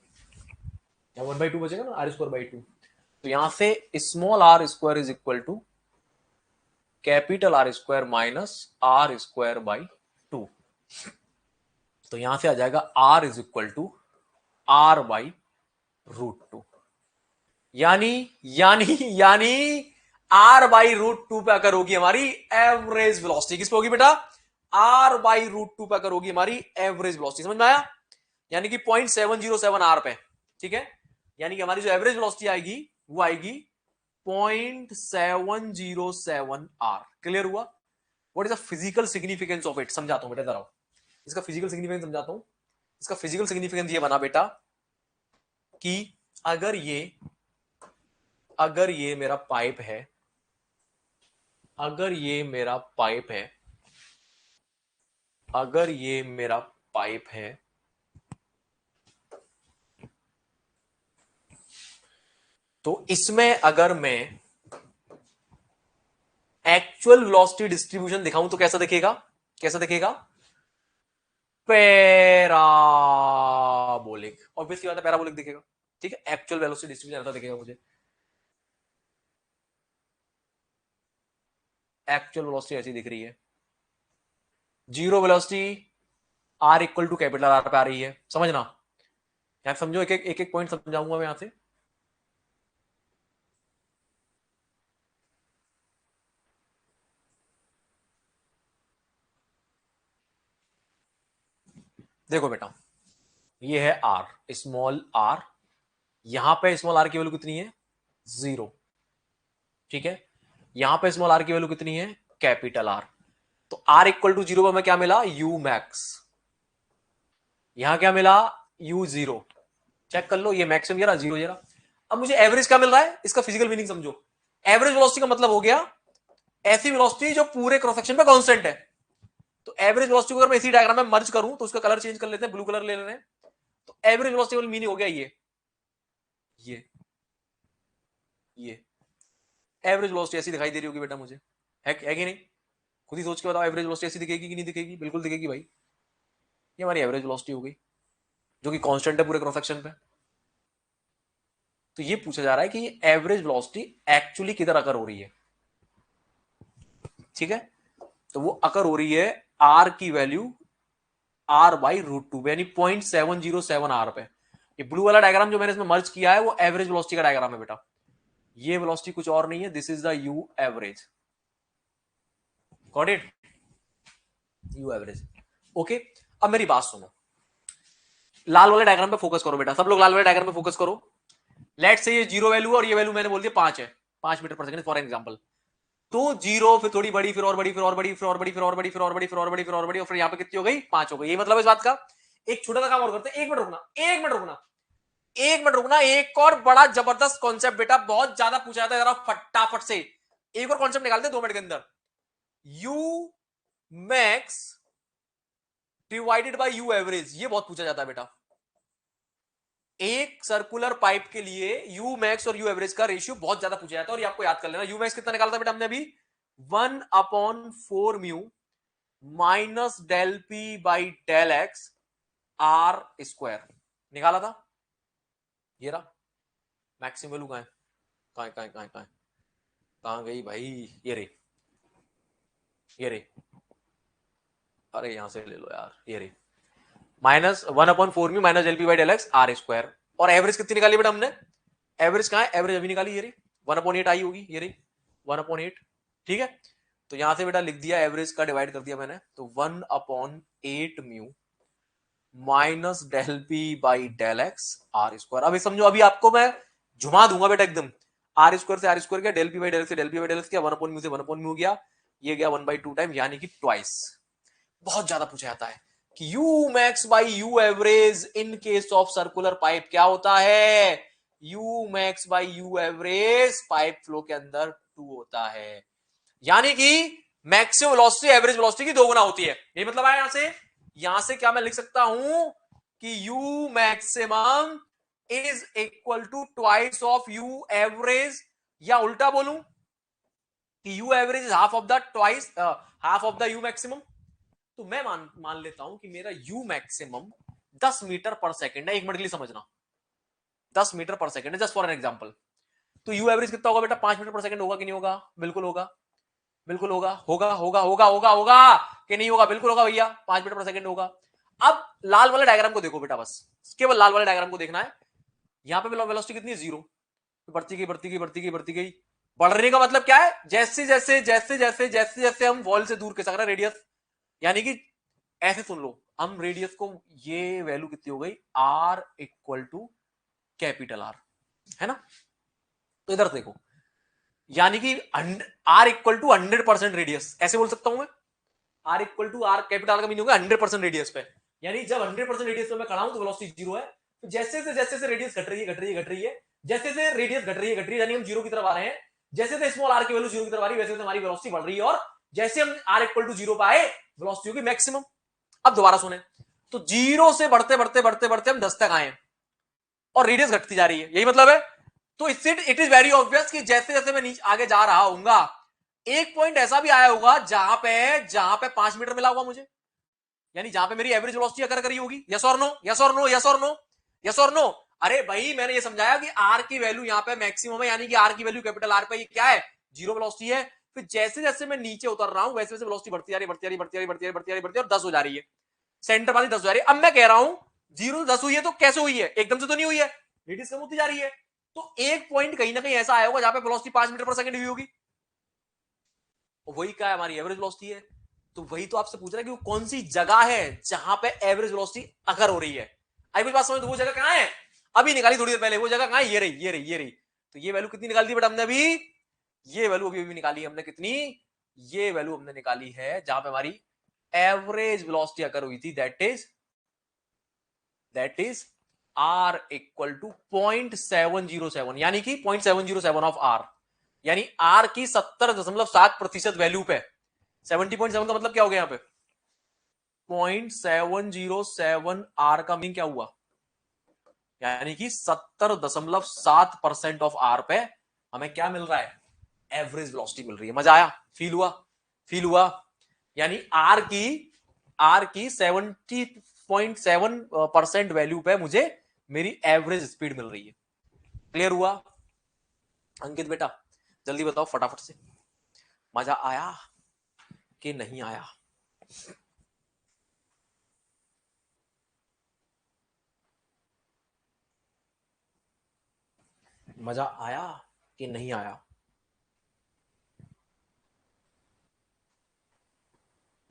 1/2 बचेगा ना, आर स्क्वायर बाई 2। तो यहां से small r square is equal to capital R square minus R square by 2। तो यहां से आ जाएगा R is equal to R by √2। यानी यानी यानी आर बाई √2 पे अगर होगी हमारी एवरेज वेलोसिटी, किस पे होगी बेटा, आर बाई √2 पे अगर होगी हमारी एवरेज वेलोसिटी। समझ में आया? यानी कि 0.707 आर पे, ठीक है। यानी कि हमारी जो एवरेज वेलोसिटी आएगी वो आएगी 0.707 आर। क्लियर हुआ? What is the physical significance of it, समझाता हूं बेटा, जरा इसका फिजिकल सिग्निफिकेंस समझाता हूं। इसका फिजिकल सिग्निफिकेंस ये बना बेटा कि अगर ये मेरा पाइप है, अगर ये मेरा पाइप है, अगर ये मेरा पाइप है, तो इसमें अगर मैं एक्चुअल वेलोसिटी डिस्ट्रीब्यूशन दिखाऊं तो कैसा दिखेगा, कैसा दिखेगा, पैराबोलिक। ऑब्वियसली बात है, पैराबोलिक दिखेगा, ठीक है। एक्चुअल वेलोसिटी डिस्ट्रीब्यूशन ऐसा दिखेगा मुझे, एक्चुअल वेलोसिटी ऐसी दिख रही है। Zero velocity R equal to capital R पे आ रही है, समझना। यहां समझो, एक एक पॉइंट समझाऊंगा मैं यहां से। देखो बेटा, ये है आर, स्मॉल आर, यहां पे स्मॉल आर की वैल्यू कितनी है, 0, ठीक है। यहां पे स्मॉल आर की वैल्यू कितनी है, कैपिटल आर। तो आर इक्वल टू 0 पर हमें क्या मिला, यू मैक्स। यहां क्या मिला, यू 0। चेक कर लो, ये मैक्सिमम ये रहा, 0 ये रहा। अब मुझे एवरेज क्या मिल रहा है, इसका फिजिकल मीनिंग समझो। एवरेज वेलोसिटी का मतलब हो गया ऐसी वेलोसिटी जो पूरे क्रॉस सेक्शन पे कांस्टेंट है। तो एवरेज वेलोसिटी को अगर मैं इसी डायग्राम में मर्ज करूं तो उसका कलर चेंज कर लेते हैं, ब्लू कलर ले लेते हैं। तो एवरेज वेलोसिटी का मीनिंग हो गया ये ये एवरेज वेलोसिटी ऐसी दिखाई दे रही होगी बेटा मुझे, है कि नहीं? खुद ही सोच के बताओ, एवरेज वेलोसिटी ऐसी दिखेगी कि नहीं दिखेगी? बिल्कुल दिखेगी भाई। ये हमारी एवरेज वेलोसिटी हो गई जो कि कांस्टेंट है पूरे क्रॉस सेक्शन पे। तो ये पूछा जा रहा है कि एवरेज वेलोसिटी एक्चुअली किधर अकर हो रही है, ठीक है। तो वो अकर हो रही है आर की वैल्यू आर बाई √2 यानी 0.707 आर पे। ये ब्लू वाला डायग्राम जो मैंने इसमें मर्ज किया है वो एवरेज वेलोसिटी का डायग्राम है बेटा। ये वेलोसिटी कुछ और नहीं है, this is the you average. Got it? You average. Okay, अब मेरी बात सुनो, लाल वाले डायग्राम पे फोकस करो बेटा, सब लोग लाल वाले डायग्राम पे फोकस करो। लेट से ये जीरो वैल्यू और ये वैल्यू मैंने बोल दिया 5 है, 5 metre per second for example. तो जीरो, फिर थोड़ी बड़ी, फिर और बड़ी, फिर और बड़ी, फिर और बड़ी, फिर और बड़ी, फिर और बड़ी, फिर और बड़ी, फिर और बड़ी, और फिर यहाँ पे कितनी हो गई? 5 हो गई। ये मतलब इस बात का। एक छोटा सा काम और करते हैं, 1 मिनट रुकना, 1 मिनट रुकना, 1 मिनट रुकना। एक और बड़ा जबरदस्त कॉन्सेप्ट बेटा, बहुत ज्यादा पूछा जाता है, जरा फटाफट से एक और कॉन्सेप्ट निकालते हैं 2 मिनट के अंदर। You max divided by you average, ये बहुत पूछा जाता है बेटा। एक सर्कुलर पाइप के लिए यू मैक्स और यू एवरेज का रेशियो बहुत ज्यादा पूछा जाता है, और ये आपको याद कर लेना। यू मैक्स कितना निकाला था बेटा हमने अभी? 1/4 mu minus del P by del x R square निकाला था। ये रहा मैक्सिमम वैल्यू। कहां है, कहां कहां कहां कहां कहां गई भाई? ये रे, ये रे, अरे यहां से ले लो यार, ये रे। Minus 1/4 mu minus del P by del x R square. और एवरेज कितनी निकाली बेटा हमने? एवरेज कहां है? एवरेज अभी निकाली, ये रही 1/8 आई होगी, ये रही 1/8। ठीक है, तो यहां से बेटा लिख दिया, एवरेज का डिवाइड कर दिया मैंने, तो 1/8 mu minus del P by del x R square. अभी समझो, अभी आपको मैं झुमा दूंगा बेटा एकदम। आर स्क्वायर से आर स्क्वायर गया, del P by del x से del P by del x गया, 1/म्यू से 1/म्यू गया, ये गया 1/2 टाइम, यानी कि ट्वाइस। बहुत ज्यादा पूछा जाता है कि you max by you average in case of circular pipe क्या होता है? You max by you average pipe flow के अंदर 2 होता है, यानी कि मैक्सिमम वेलोसिटी एवरेज वेलोसिटी की 2 गुना होती है। ये मतलब है यहां से क्या मैं लिख सकता हूं कि U maximum is equal to twice of U average, या उल्टा बोलूं कि U average is half of the twice, half of the U maximum. तो मैं मान लेता हूं कि मेरा U maximum 10 metre per second है। 1 मिनट के लिए समझना, 10 मीटर पर सेकंड है, जस्ट फॉर एन एग्जांपल। तो यू एवरेज कितना होगा बेटा? 5 मीटर पर सेकंड होगा कि नहीं होगा? बिल्कुल होगा, बिल्कुल होगा, होगा होगा होगा होगा होगा कि नहीं होगा? बिल्कुल होगा भैया, 5 मीटर पर सेकंड होगा। अब लाल वाले डायग्राम को देखो बेटा, बस केवल लाल वाले डायग्राम को देखना है। यहां पे वेलोसिटी कितनी है? 0। बढ़ती गई बढ़ती गई बढ़ती गई बढ़ती गई। बढ़ने का मतलब क्या है? जैसे जैसे जैसे जैसे जैसे जैसे हम वॉल से दूर खिसक रहे हैं रेडियस, यानी कि ऐसे सुन लो, हम रेडियस को, ये वैल्यू कितनी हो गई? R equal to capital R, है ना? तो इधर देखो, यानी कि आर इक्वल टू 100% रेडियस, ऐसे बोल सकता हूं मैं। R equal to R capital R का मीनिंग होगा 100% रेडियस पे, यानी जब 100% रेडियस पे मैं खड़ा हूं तो वेलोसिटी 0 है। तो जैसे से रेडियस घट रही है घट रही है घट रही है, जैसे से रेडियस घट रही है घट रही है, यानी हम 0 की तरफ आ रहे हैं। जैसे से स्मॉल आर की वैल्यू 0 की तरफ आ रही है, वैसे हमारी वेलोसिटी बढ़ रही है, और जैसे हम आर इक्वल टू 0 पे आए, वेलोसिटी होगी मैक्सिमम। अब दोबारा सुने, तो 0 से बढ़ते बढ़ते बढ़ते बढ़ते हम 10 तक आए, और रेडियस घटती जा रही है, यही मतलब है। तो इससे इट इज वेरी ऑब्वियस कि जैसे जैसे मैं नीचे आगे जा रहा हूंगा, एक पॉइंट ऐसा भी आया होगा जहां पे 5 मीटर मिला होगा मुझे, यानी जहां पे मेरी एवरेज वेलोसिटी अकर करी होगी। यस और नो, यस और नो, यस और नो, यस और नो। अरे भाई, मैंने ये समझाया कि आर की वैल्यू यहां पे मैक्सिमम है, यानी कि आर की वैल्यू कैपिटल आर पे ये क्या है? 0 वेलोसिटी है। फिर जैसे जैसे मैं नीचे उतर रहा हूं, वैसे वैसे वेलोसिटी बढ़ती जा रही है, बढ़ती जा रही है, बढ़ती जा रही है, बढ़ती जा रही है, बढ़ती जा रही है, बढ़ती है, और 10 हो जा रही है। सेंटर वाली 10 हो जा रही है। अब मैं कह रहा हूं 0 से 10 हुई है, तो कैसे हुई है? एकदम से तो नहीं हुई है, रेडियस कम होती जा रही है। तो एक पॉइंट कहीं ना कहीं ऐसा आया होगा जहां पे वेलोसिटी 5 मीटर पर सेकंड हुई होगी, वही क्या है? हमारी एवरेज वेलोसिटी है। तो वही तो आपसे पूछ रहा है कि वो कौन सी जगह है जहां पे एवरेज वेलोसिटी अगर हो रही है। आई कुछ बात समझ? तो वो जगह कहां है? अभी निकाली थोड़ी देर पहले, वो जगह कहां है? ये रही, ये रही, ये रही। तो ये वैल्यू कितनी निकाली थी बेटा हमने अभी? ये वैल्यू अभी अभी निकाली हमने, कितनी? ये वैल्यू हमने निकाली है जहां पे हमारी एवरेज वेलोसिटी अगर हुई थी, that is R equal to 0.707, यानी कि 0.707 ऑफ आर, यानी आर की 70.7% वैल्यू पे 70.7 का मतलब क्या हो गया? यहां पे 0.707 आर का मीन क्या हुआ? यानी कि 70.7% ऑफ आर पे हमें क्या मिल रहा है? एवरेज वेलोसिटी मिल रही है। मजा आया? फील हुआ? फील हुआ? यानी आर की 70.7% वैल्यू पे मुझे मेरी एवरेज स्पीड मिल रही है। क्लियर हुआ? अंकित बेटा जल्दी बताओ फटाफट से, मजा आया कि नहीं आया? मजा आया कि नहीं आया?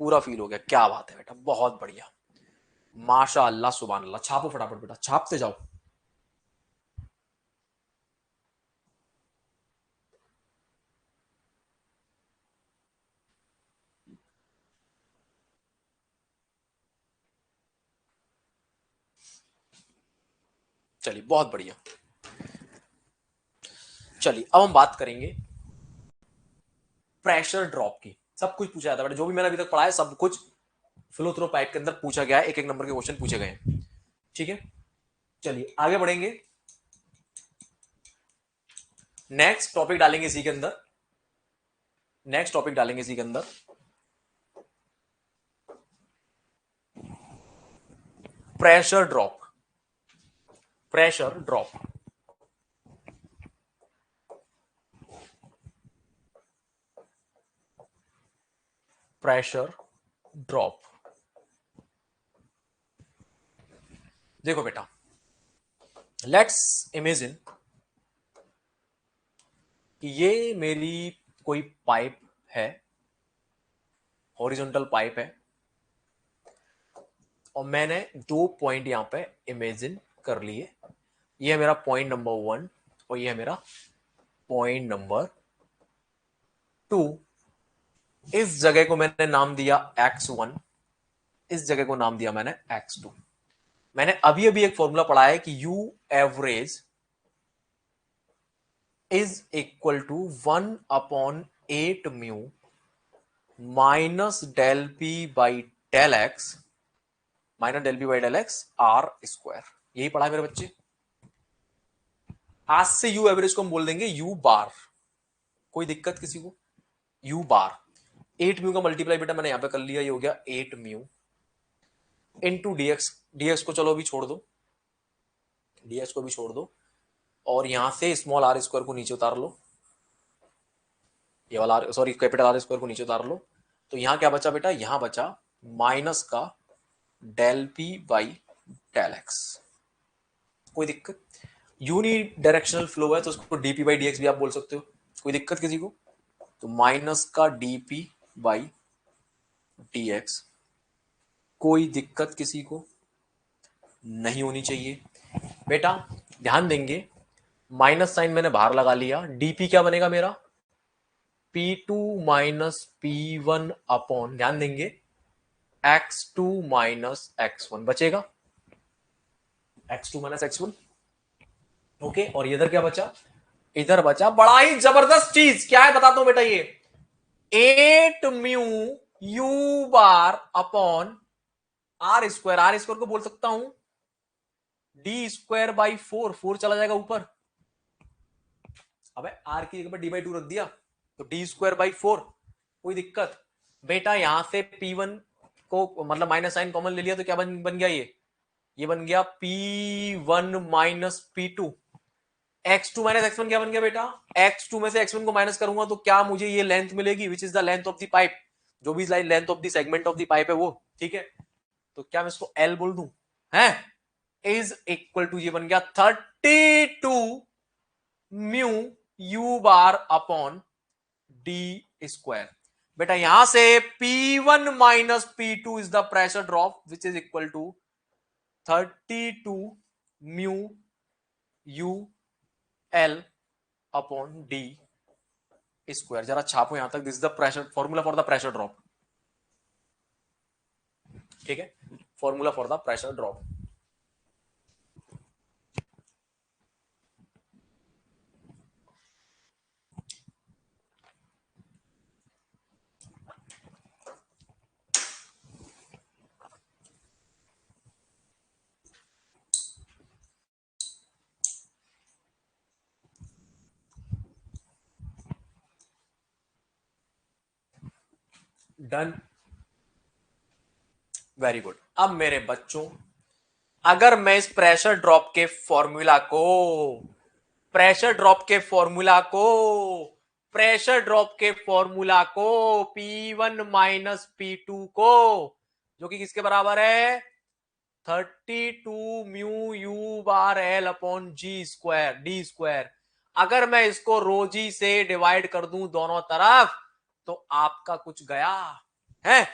पूरा फील हो गया? क्या बात है बेटा, बहुत बढ़िया। माशा अल्लाह सुभान अल्लाह। छापो फटाफट बेटा, छापते जाओ। चलिए बहुत बढ़िया। चलिए अब हम बात करेंगे प्रेशर ड्रॉप की। सब कुछ पूछा जाता है बेटा, जो भी मैंने अभी तक पढ़ा है सब कुछ फ्लो थ्रो पाइप के अंदर पूछा गया है, एक एक नंबर के क्वेश्चन पूछे गए हैं। ठीक है, चलिए आगे बढ़ेंगे। नेक्स्ट टॉपिक डालेंगे इसी के अंदर, नेक्स्ट टॉपिक डालेंगे इसी के अंदर pressure drop. Pressure drop, pressure drop. देखो बेटा, लेट्स इमेजिन ये मेरी कोई पाइप है, हॉरिजॉन्टल पाइप है, और मैंने दो पॉइंट यहां पे इमेजिन कर लिए। ये है मेरा पॉइंट नंबर 1 और ये है मेरा पॉइंट नंबर 2। इस जगह को मैंने नाम दिया x1, इस जगह को नाम दिया मैंने x2। मैंने अभी अभी एक फॉर्मूला पढ़ा है कि U average is equal to 1/8 mu minus del P by del x, minus del P by del x R square. यही पढ़ा है मेरे बच्चे। आज से यू एवरेज को हम बोल देंगे यू बार। कोई दिक्कत किसी को? यू बार 8 म्यू का मल्टीप्लाई बेटा मैंने यहां पे कर लिया, ये हो गया 8 म्यू इनटू डीएक्स। डीएक्स को चलो अभी छोड़ दो, डीएक्स को भी छोड़ दो, और यहां से स्मॉल आर स्क्वायर को नीचे उतार लो, ये वाला सॉरी कैपिटल आर स्क्वायर को नीचे उतार लो। तो यहां क्या बचा बेटा? यहां बचा माइनस का del P by del X. कोई दिक्कत? यूनी डायरेक्शनल फ्लो है तो उसको डीपी बाई डीएक्स भी आप बोल सकते हो। कोई दिक्कत किसी को? तो माइनस का डीपी बाई डीएक्स। कोई दिक्कत किसी को? नहीं होनी चाहिए बेटा। ध्यान देंगे, माइनस साइन मैंने बाहर लगा लिया, डीपी क्या बनेगा मेरा? P2 माइनस P1 अपॉन, ध्यान देंगे, x2 माइनस x1 बचेगा, x2 माइनस x1। ओके, और इधर क्या बचा? इधर बचा बड़ा ही जबरदस्त चीज, क्या है बताता हूं बेटा, ये 8 mu U bar upon R square. R square को बोल सकता हूं डी स्क्वायर बाई 4, 4 चला जाएगा ऊपर। अबे आर की जगह पर डी बाई 2 रख दिया, तो डी स्क्वायर बाई 4। कोई दिक्कत? बेटा यहां से P1 को मतलब माइनस साइन कॉमन ले लिया तो क्या बन गया? ये बन गया P1 minus P2। x2 minus x1 क्या बन गया बेटा? x2 में से x1 को माइनस करूंगा तो क्या मुझे ये लेंथ मिलेगी, which is the length of the pipe, जो भी length of the segment of the pipe है वो। ठीक है, तो क्या मैं इसको L बोल दूं? है इज इक्वल टू, ये बन गया 32 mu U bar upon D square. बेटा यहां से P1 minus P2 is the pressure drop which is equal to 32 mu U L upon D square. जरा छापो यहां तक, this is the pressure formula for the pressure drop. ठीक है, formula for the pressure drop. Done, very good. अब मेरे बच्चों, अगर मैं इस प्रेशर ड्रॉप के फॉर्मूला को, प्रेशर ड्रॉप के फॉर्मूला को, प्रेशर ड्रॉप के फॉर्मूला को P1 माइनस P2 को, जो कि किसके बराबर है? 32 mu U bar L upon G square D square. अगर मैं इसको रोजी से डिवाइड कर दूं दोनों तरफ, तो आपका कुछ गया है?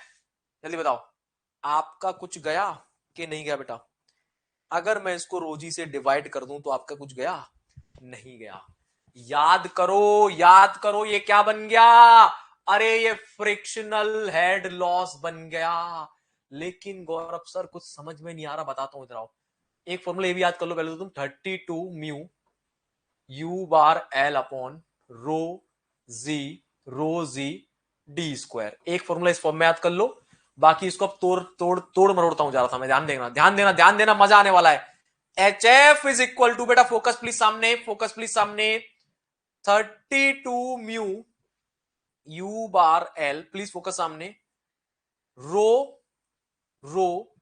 जल्दी बताओ, आपका कुछ गया? कि नहीं गया बेटा? अगर मैं इसको रोजी से डिवाइड कर दूं तो आपका कुछ गया? नहीं गया। याद करो, याद करो, ये क्या बन गया? अरे ये फ्रिक्शनल हेड लॉस बन गया। लेकिन गौरव सर कुछ समझ में नहीं आ रहा, बताता हूं, इधर आओ। एक फॉर्मूला ये भी याद कर लो पहले तो तुम, 32 mu U bar L upon rho G, rho G D square. एक फॉर्मूला इस फॉर्म में याद कर लो। बाकी इसको अब तोड़ तोड़ तोड़ मरोड़ता हूं जा रहा था मैं, ध्यान देना ध्यान देना ध्यान देना, मजा आने वाला है। H F is equal to, बेटा फोकस प्लीज सामने, फोकस प्लीज सामने, 32 mu U bar L, please focus सामने, रो रो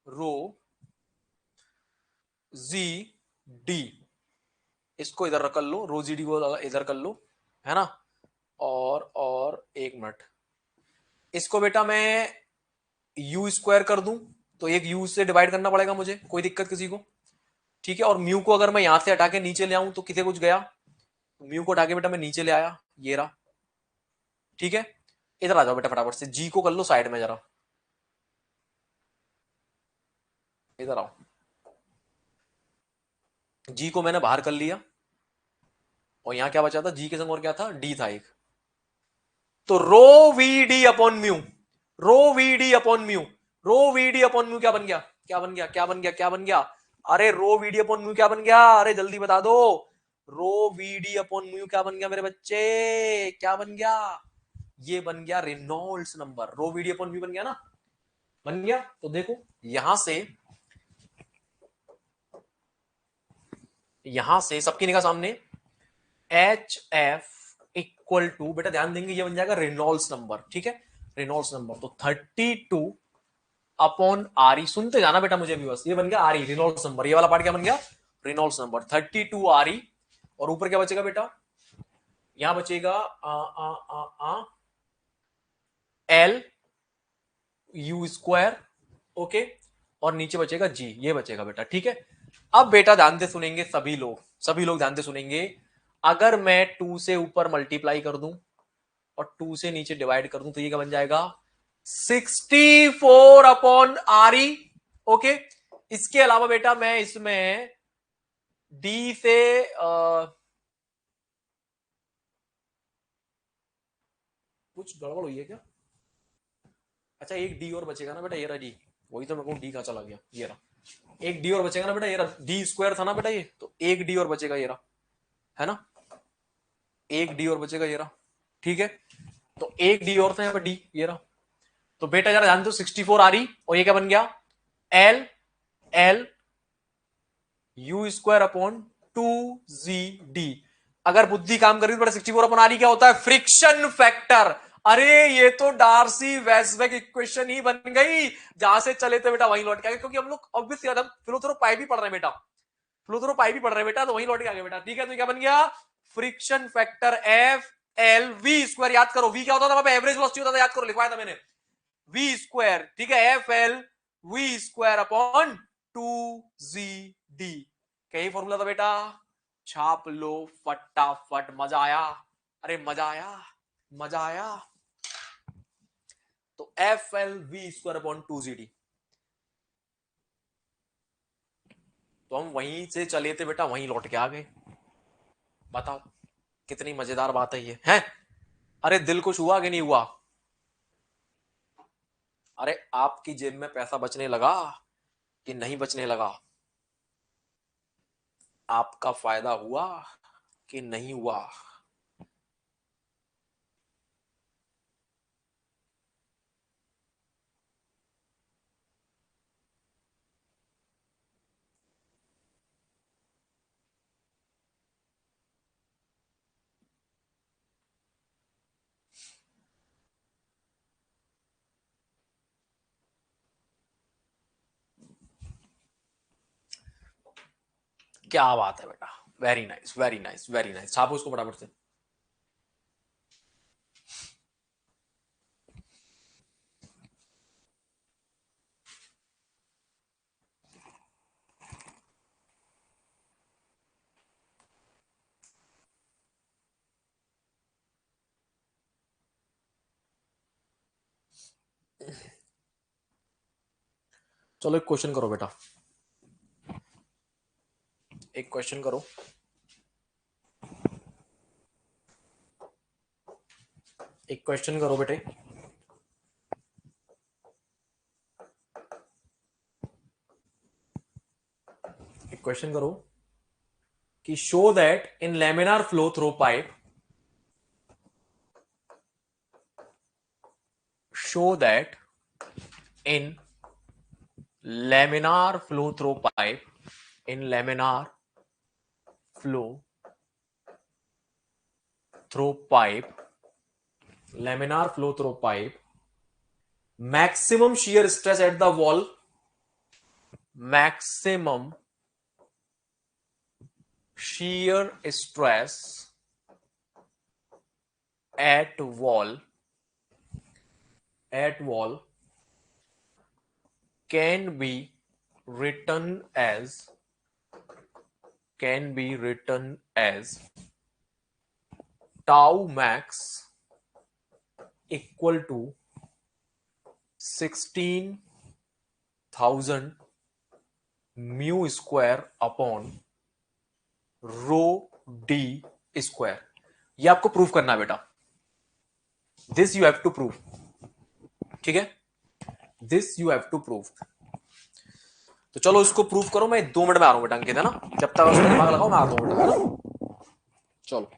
रो जी डी, इसको इधर कर लो, रो जी डी को इधर कर लो, है ना। और एक मिनट, इसको बेटा मैं यू स्क्वायर कर दूं तो एक यू से डिवाइड करना पड़ेगा मुझे, कोई दिक्कत किसी को? ठीक है। और म्यू को अगर मैं यहां से हटा के नीचे ले आऊं तो किसे कुछ गया? म्यू को हटा के बेटा मैं नीचे ले आया, ये रहा। ठीक है। इधर आ जाओ बेटा फटाफट से, जी को कर लो साइड में जरा, इधर आओ। जी को मैंने बाहर कर लिया, और यहां क्या बचा था? जी के संग और क्या था? डी था एक। तो rho V D upon mu, rho V D upon mu, rho V D upon mu क्या बन गया? क्या बन गया? क्या बन गया? क्या बन गया? अरे रो वी डी अपॉन म्यू क्या बन गया? अरे जल्दी बता दो। रो वी डी अपॉन म्यू क्या बन गया मेरे बच्चे? क्या बन गया? ये बन गया Reynolds number. Rho V D upon mu बन गया ना? बन गया। तो देखो यहां से सबकी निगाह सामने, एच एफ इक्वल टू, बेटा ध्यान देंगे, ये बन जाएगा रेनॉल्ड्स नंबर। ठीक है, रेनॉल्ड्स नंबर। तो 32 अपॉन आर ई, सुनते जाना बेटा मुझे भी, बस ये बन गया आर ई, रेनॉल्ड्स नंबर। ये वाला पार्ट क्या बन गया? Reynolds number 32 R E. और ऊपर क्या बचेगा बेटा? यहां बचेगा एल यू स्क्वायर, ओके। और नीचे बचेगा जी, ये बचेगा बेटा। ठीक है। अब बेटा ध्यान से सुनेंगे सभी लोग, सभी लोग ध्यान से सुनेंगे। अगर मैं 2 से ऊपर मल्टीप्लाई कर दूं और 2 से नीचे डिवाइड कर दूं तो ये क्या बन जाएगा? 64 अपॉन आर ई, ओके। इसके अलावा बेटा मैं इसमें डी से कुछ गड़बड़ हुई है क्या? अच्छा एक डी और बचेगा ना बेटा, ये रहा डी। वही तो मेरे को डी कहां चला गया, ये रहा। एक डी और बचेगा ना बेटा, ये रहा। डी स्क्वायर था ना बेटा ये, तो एक डी और बचेगा, ये रहा, है ना। एक डी और बचेगा, ये रहा। ठीक है। तो एक डी और था यहाँ पे, डी ये रहा। तो बेटा जरा ध्यान दो, 64 आ रही, और ये क्या बन गया? L L U square upon 2 G D. अगर बुद्धि काम करी तो बेटा 64 अपॉन आर क्या होता है? Friction factor. अरे ये तो डार्सी वेसबैक इक्वेशन ही बन गई, जहां से चले थे बेटा वहीं लौट के आ गए, क्योंकि हम लोग ऑब्वियसली हम फ्लो पाई भी पढ़ रहे हैं बेटा, फ्लो पाई भी पढ़ रहे हैं बेटा, तो वहीं लौट के आ गए बेटा। ठीक है। तो क्या बन गया? Friction factor F L V square. याद करो वी क्या होता था वहां पे? एवरेज वेलोसिटी होता था, याद करो, लिखवाया था मैंने, वी स्क्वायर। ठीक है, F L V square upon 2 G D. कहीं फॉर्मूला था बेटा, छाप लो फटाफट। मजा आया? अरे मजा आया, मजा आया। तो F L V square upon 2 G D. तो हम वहीं से चले थे बेटा, वहीं लौट के आ गए। बताओ कितनी मजेदार बात है ये, है? अरे दिल खुश हुआ कि नहीं हुआ? अरे आपकी जेब में पैसा बचने लगा कि नहीं बचने लगा? आपका फायदा हुआ कि नहीं हुआ? क्या बात है बेटा, very nice very nice very nice. छापो उसको फटाफट से। चलो एक क्वेश्चन करो बेटा, एक क्वेश्चन करो। एक क्वेश्चन करो बेटे। एक क्वेश्चन करो कि show that in laminar flow through pipe, show that in laminar flow through pipe, in laminar flow through pipe, laminar flow through pipe, maximum shear stress at the wall, maximum shear stress at wall can be written as tau max equal to 16,000 mu square upon rho D square. ये आपको proof करना है बेटा, this you have to prove, ठीक है, this you have to prove. तो चलो इसको प्रूफ करो, मैं 2 मिनट में आ रहा हूं बेटा अंकित, है ना, जब तक उसका दिमाग लगाओ मैं आ 2 मिनट में, है ना। चलो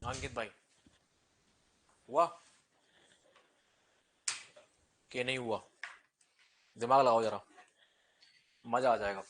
अंकित भाई, हुआ कि नहीं हुआ, दिमाग लगाओ जरा, मजा आ जाएगा।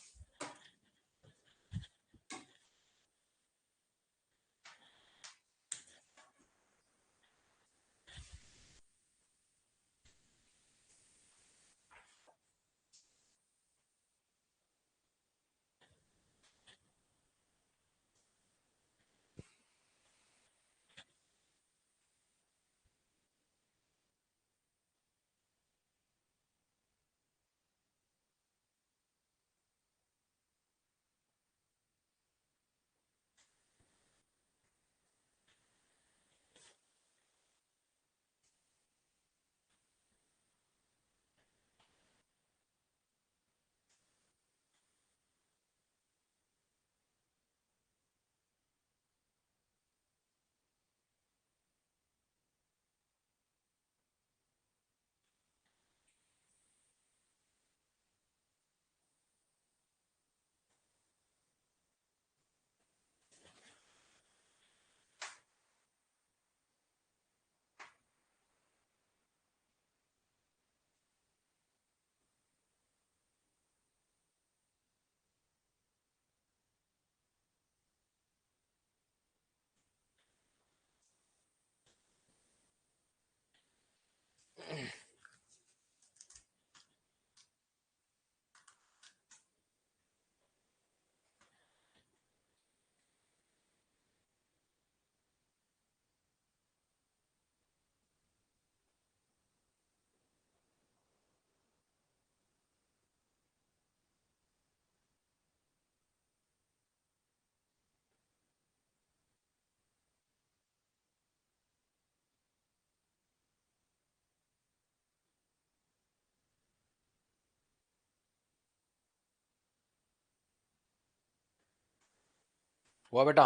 हुआ बेटा?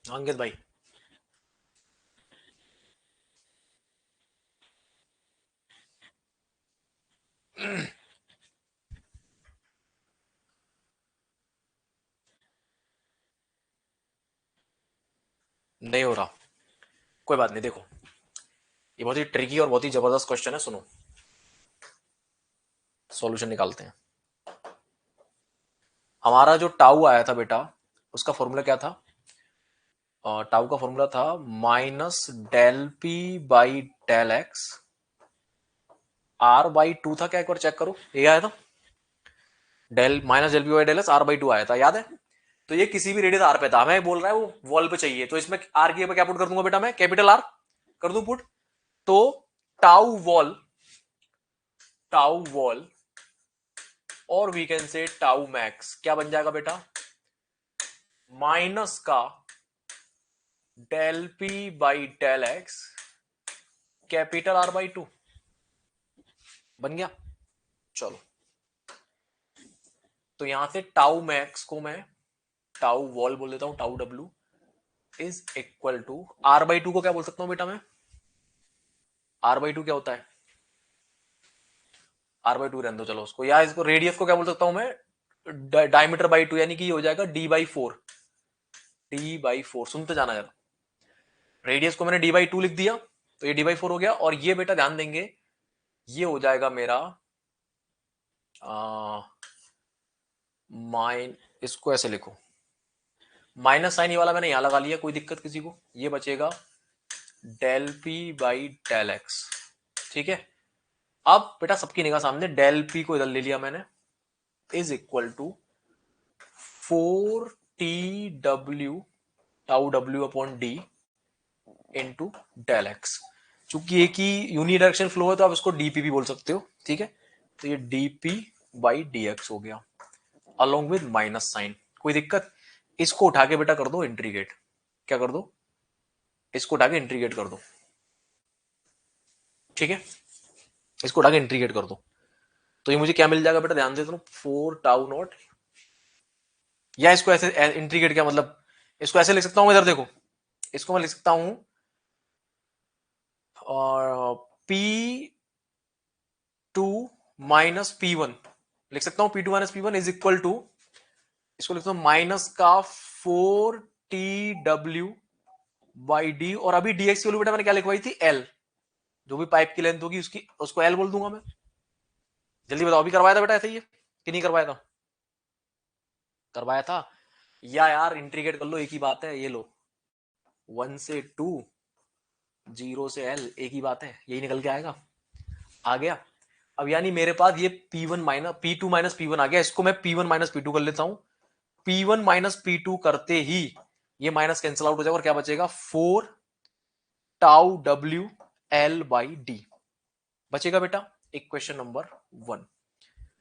अंकित भाई नहीं हो रहा, कोई बात नहीं। देखो ये बहुत ही ट्रिकी और बहुत ही जबरदस्त क्वेश्चन है, सुनो सॉल्यूशन निकालते हैं। हमारा जो टाउ आया था बेटा, उसका फॉर्मूला क्या था? टाउ का फॉर्मूला था minus del P by del x, R by two था क्या, एक बार चेक करो, ये आया था del minus del P by del x R by two आया था, याद है? तो ये किसी भी रेडियस आर पे था, हमें बोल रहा है वो वॉल पे चाहिए, तो इसमें आर की जगह क्या पुट कर दूंगा बेटा मैं, कैपिटल आर कर दूं पुट। तो टाउ वॉल और we can say tau max क्या बन जाएगा बेटा, माइनस का del P by del x capital R by two, बन गया। चलो तो यहां से टाउ मैक्स को मैं टाउ वॉल बोल देता हूं, tau W is equal to R by two को क्या बोल सकता हूं बेटा मैं, आर बाई टू क्या होता है, आर बाई टू रहने दो चलो उसको, या इसको रेडियस को क्या बोल सकता हूं मैं, डायमीटर बाई टू, यानी कि ये हो जाएगा D by four, D by four, सुनते जाना यार। रेडियस को मैंने डी बाई टू लिख दिया, तो ये डी बाई फोर हो गया, और ये बेटा ध्यान देंगे ये हो जाएगा मेरा माइन, इसको ऐसे लिखो, माइनस साइन ये वाला मैंने यहां लगा लिया, कोई दिक्कत किसी को, ये बचेगा del P by del X, ठीक है। अब बेटा सबकी निगाह सामने, डेल पी को इधर ले लिया मैंने, is equal to four T W tau W upon D into del X. चूंकि एक ही यूनिडायरेक्शन फ्लो है तो आप इसको डीपी भी बोल सकते हो, ठीक है। तो ये डीपी बाई डी एक्स हो गया अलोंग विद माइनस साइन, कोई दिक्कत? इसको उठा के बेटा कर दो इंट्रीगेट, क्या कर दो, इसको उठा के इंट्रीगेट कर दो, ठीक है, इसको उठा के इंट्रीगेट कर दो। तो ये मुझे क्या मिल जाएगा बेटा, ध्यान से सुनो, फोर टाउ नॉट, या इसको ऐसे इंट्रीगेट क्या मतलब, इसको ऐसे लिख सकता हूं, इधर देखो, इसको मैं लिख सकता हूं और P two minus P one लिख सकता हूं, P two minus P one is equal to, इसको लिखता हूं माइनस का four T W by D, और अभी डीएक्स की वैल्यू बेटा मैंने क्या लिखवाई थी, एल, जो भी पाइप की लेंथ होगी उसकी, उसको एल बोल दूंगा मैं। जल्दी बताओ, अभी करवाया था बेटा ऐसे ही कि नहीं करवाया था? करवाया था, या यार इंट्रीगेट कर लो, एक ही बात है, ये लो, वन से टू, जीरो से एल, एक ही बात है, यही निकल के आएगा, आ गया। अब यानी मेरे पास ये P1 minus P2 minus P1 आ गया, इसको मैं P1 माइनस P2 कर लेता हूं, P1 माइनस P2 करते ही ये माइनस कैंसिल आउट हो जाएगा, और क्या बचेगा, four tau W L by D बचेगा बेटा, इक्वेशन नंबर वन।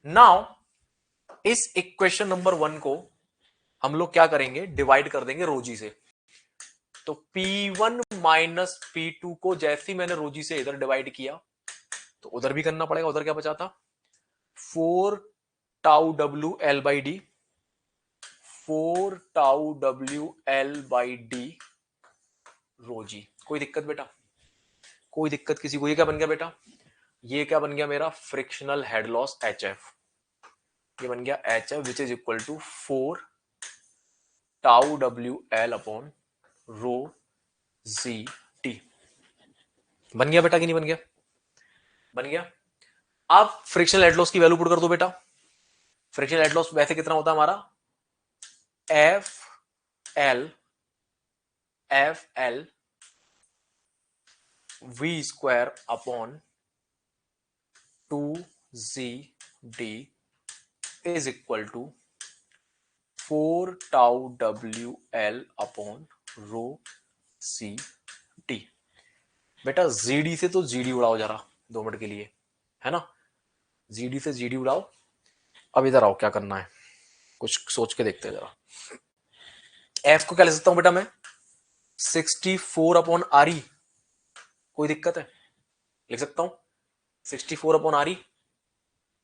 नाउ इस इक्वेशन नंबर वन को हम लोग क्या करेंगे, डिवाइड कर देंगे रोजी से। तो P1 माइनस P2 को जैसे ही मैंने रोजी से इधर डिवाइड किया, तो उधर भी करना पड़ेगा, उधर क्या बचा था, four tau W L by D, four tau W L by D रोजी, कोई दिक्कत बेटा, कोई दिक्कत किसी को? ये क्या बन गया बेटा, ये क्या बन गया मेरा, frictional head loss H F, ये बन गया H F which is equal to four tau W L upon rho G T. बन गया बेटा कि नहीं बन गया? बन गया। अब फ्रिक्शनल हेड लॉस की वैल्यू पुट कर दो बेटा, फ्रिक्शनल हेड लॉस वैसे कितना होता है हमारा, F L V square upon two G D is equal to four tau W L upon rho C T. बेटा जीडी से तो जीडी उड़ाओ जरा 2 मिनट के लिए, है ना, जीडी से जीडी उड़ाओ। अब इधर आओ, क्या करना है कुछ सोच के देखते हैं जरा। एफ को क्या ले सकता हूं बेटा मैं, 64 अपॉन आर ई, कोई दिक्कत है? लिख सकता हूं 64/RE,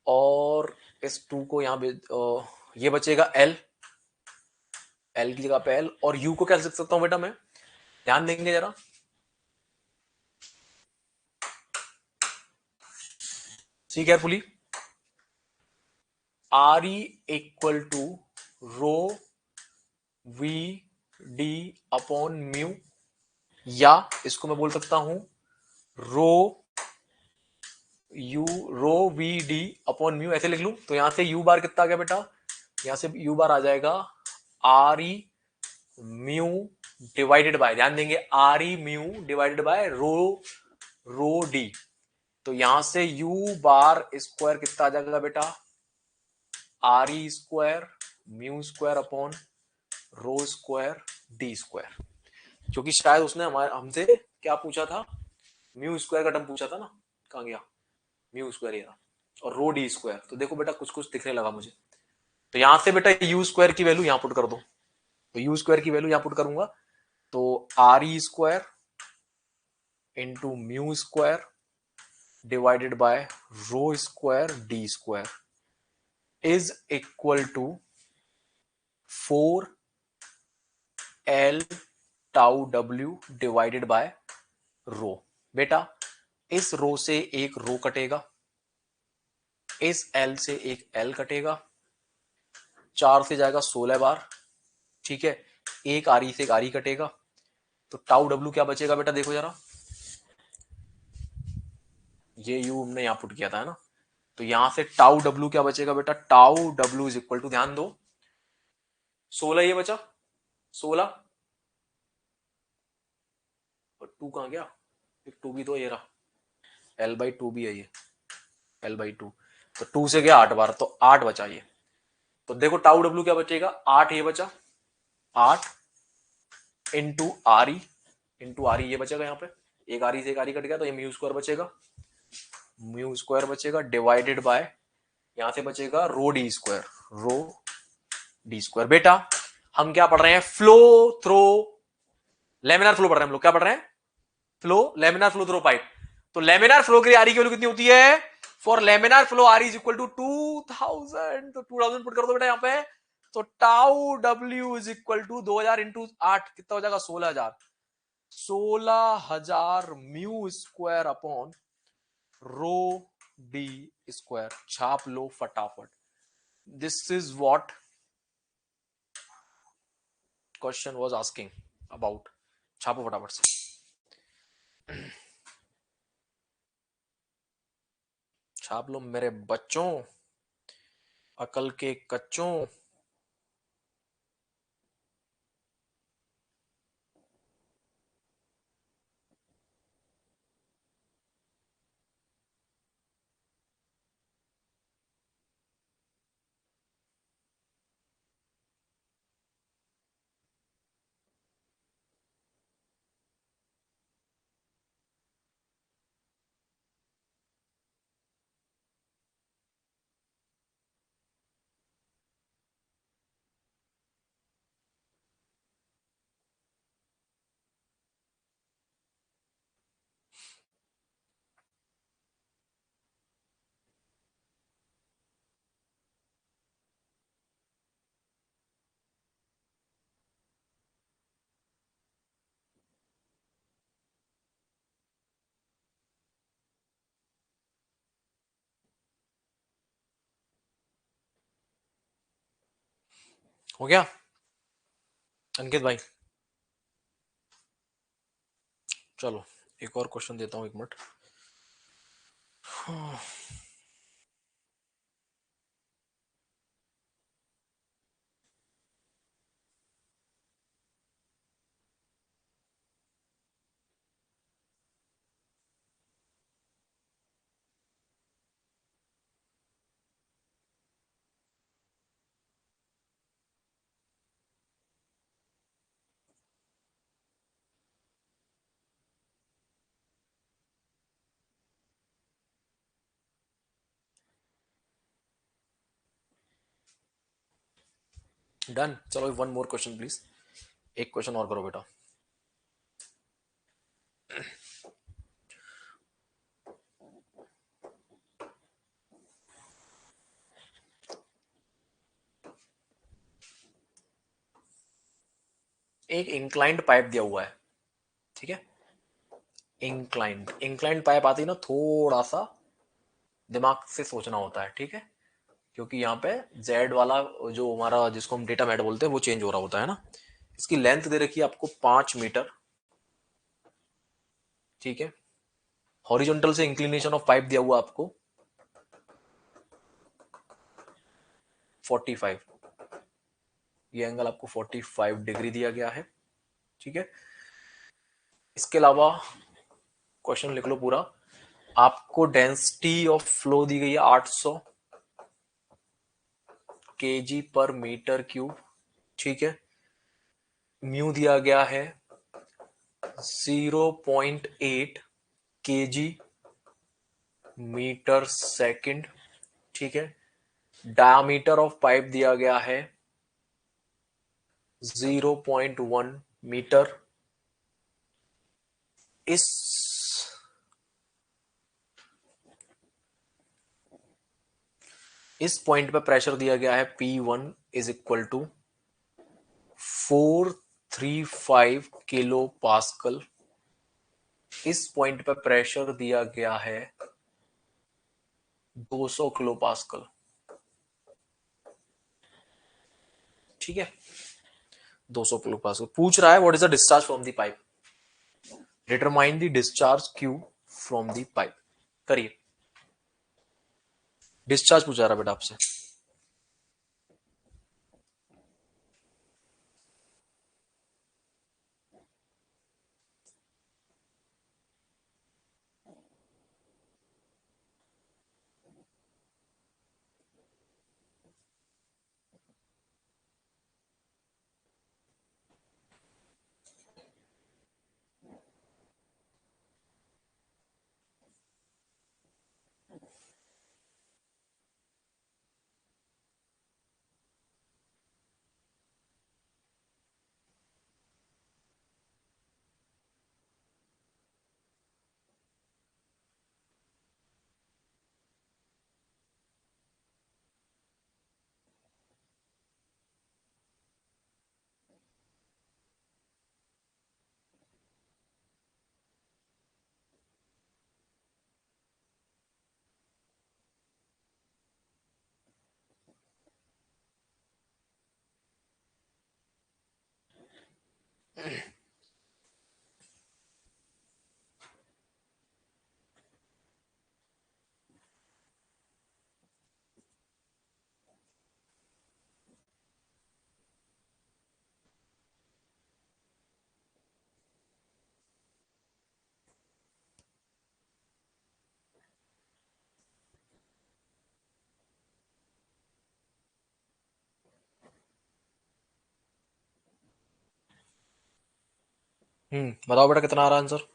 और इस 2 को यहां ये बचेगा L, L की जगह पे L, और U को क्या लिख सकता हूं बेटा मैं? ध्यान देंगे जरा, see carefully. RE equal to rho V D upon mu, या इसको मैं बोल सकता हूं rho u rho V D upon mu, ऐसे लिख लूं तो यहां से यू बार कितना आ गया बेटा? यहां से यू बार आ जाएगा R E mu divided by, ध्यान देंगे, R E mu divided by rho D. तो यहां से यू बार स्क्वायर कितना आ जाएगा बेटा? Are E square mu square upon row square D square. क्योंकि शायद उसने हमारे हमसे क्या पूछा था? म्यू स्क्वायर का टर्म पूछा था ना, कहां गया म्यू स्क्वायर? ये था, और रो डी स्क्वायर। तो देखो बेटा कुछ कुछ दिखने लगा मुझे। तो यहां से बेटा यू स्क्वायर की वैल्यू यहां पुट कर दो, तो यू स्क्वायर की वैल्यू यहां पुट करूंगा, तो R E square into mu square divided by rho square D square is equal to 4 L tau W divided by rho. बेटा इस रो से एक रो कटेगा, इस L से एक L कटेगा, 4 से जाएगा 16 बार, ठीक है, एक आर ई से एक आर ई कटेगा, तो टाउ W क्या बचेगा बेटा? देखो जरा, ये यू हमने यहां पुट किया था, है ना? तो यहां से टाउ W क्या बचेगा बेटा? Tau W is equal to, ध्यान दो, 16 ये बचा, 16 और 2 कहां गया? एक 2 भी तो ये रहा, L/2 भी है ये, L/2, तो 2 से गया 8 बार, तो 8 बचा ये। तो देखो टाउ W क्या बचेगा? 8 ये बचा, 8 इंटू आर ई ये बचेगा, यहाँ पे एक आर ई से एक आर ई कट गया, तो ये म्यू स्क्वायर बचेगा, म्यू स्क्वायर बचेगा डिवाइडेड बाय, यहां से बचेगा rho D square, rho D square. बेटा हम क्या पढ़ रहे हैं? फ्लो थ्रो लेमिनार फ्लो पढ़ रहे हैं हम लोग, क्या पढ़ रहे हैं? Flow laminar flow through pipe. तो लेमिनार फ्लो के लिए आर की वैल्यू कितनी होती है? For laminar flow R is equal to 2000, तो 2000 पुट कर दो बेटा यहाँ पे, तो tau W is equal to 2000 into 8 कितना हो जाएगा? 16,000, 16,000 mu square upon rho D square. छाप लो फटाफट, this is what question was asking about. छापो फटाफट से, छाप लो मेरे बच्चों, अकल के कच्चों। हो गया अंकित भाई? चलो एक और क्वेश्चन देता हूं, एक मिनट। डन, चलो वन मोर क्वेश्चन प्लीज, एक क्वेश्चन और करो बेटा। एक इंक्लाइंड पाइप दिया हुआ है, ठीक है, इंक्लाइंड पाइप आती है ना, थोड़ा सा दिमाग से सोचना होता है, ठीक है, क्योंकि यहाँ पे जेड वाला जो हमारा जिसको हम डेटा मैट बोलते हैं वो चेंज हो रहा होता है ना। इसकी लेंथ दे रखी है आपको 5 मीटर, ठीक है। हॉरिजॉन्टल से इंक्लिनेशन ऑफ पाइप दिया हुआ आपको 45, ये एंगल आपको 45 डिग्री दिया गया है, ठीक है। इसके अलावा क्वेश्चन लिख लो पूरा। आपको डेंसिटी ऑफ फ्लो दी गई है 800 kg पर मीटर क्यूब, ठीक है। म्यू दिया गया है 0.8 kg मीटर सेकंड, ठीक है। डायमीटर ऑफ पाइप दिया गया है 0.1 मीटर। इस इस पॉइंट पे प्रेशर दिया गया है P1 is equal to 435 kilo pascal. इस पॉइंट पे प्रेशर दिया गया है 200 किलो पास्कल, ठीक है। 200 किलो पास्कल पूछ रहा है what is the discharge from the pipe, determine the discharge Q from the pipe. करिए, डिस्चार्ज पूछा रहा बेटा आपसे। बताओ बेटा कितना आ रहा है आंसर।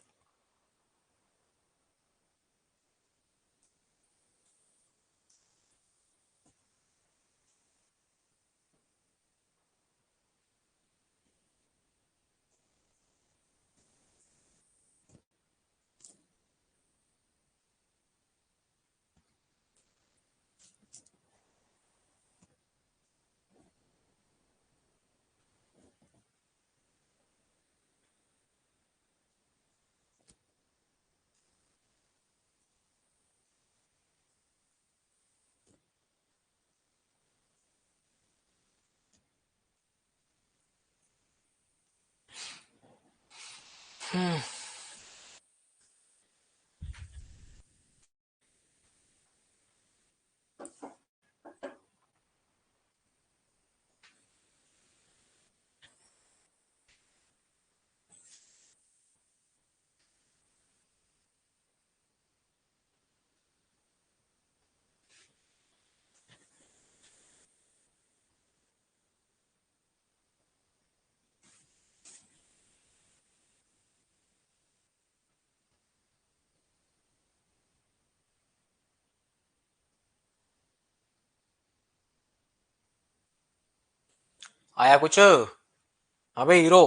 आया कुछ? हाँ भाई हीरो,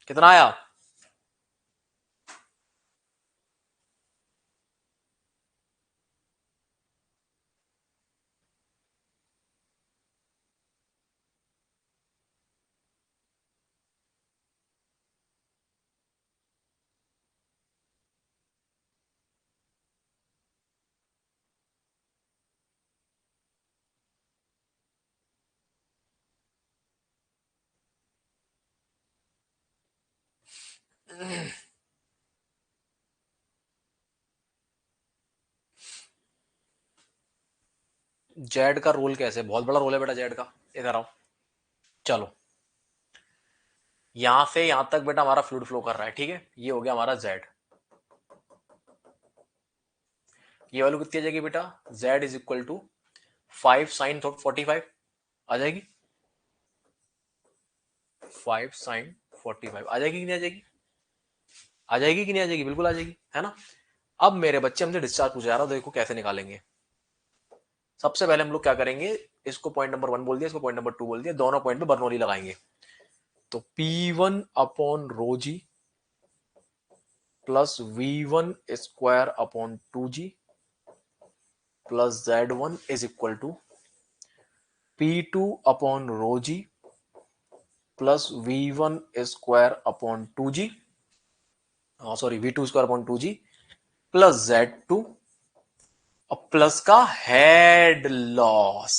कितना आया? जेड का रोल कैसे, बहुत बड़ा रोल है बेटा जेड का, इधर आओ। चलो यहां से यहां तक बेटा हमारा फ्लूइड फ्लो कर रहा है, ठीक है, ये हो गया हमारा जेड। ये वैल्यू कितनी आ जाएगी बेटा, Z is equal to 5 sin 45 आ जाएगी, 5 sin 45 आ जाएगी कि नहीं आ जाएगी, आ जाएगी कि नहीं आ जाएगी, बिल्कुल आ जाएगी, है ना। अब मेरे बच्चे हमसे डिस्चार्ज पूछा जा रहा है, देखो कैसे निकालेंगे। सबसे पहले हम लोग क्या करेंगे, इसको पॉइंट नंबर 1 बोल दिया, इसको पॉइंट नंबर 2 बोल दिया, दोनों पॉइंट पे बर्नौली लगाएंगे। तो P1 अपॉन rho G plus V1 square upon 2G plus Z1 is equal to P2 upon rho G plus V1 square upon 2G, sorry V2 square upon 2G plus Z2 और plus का head loss.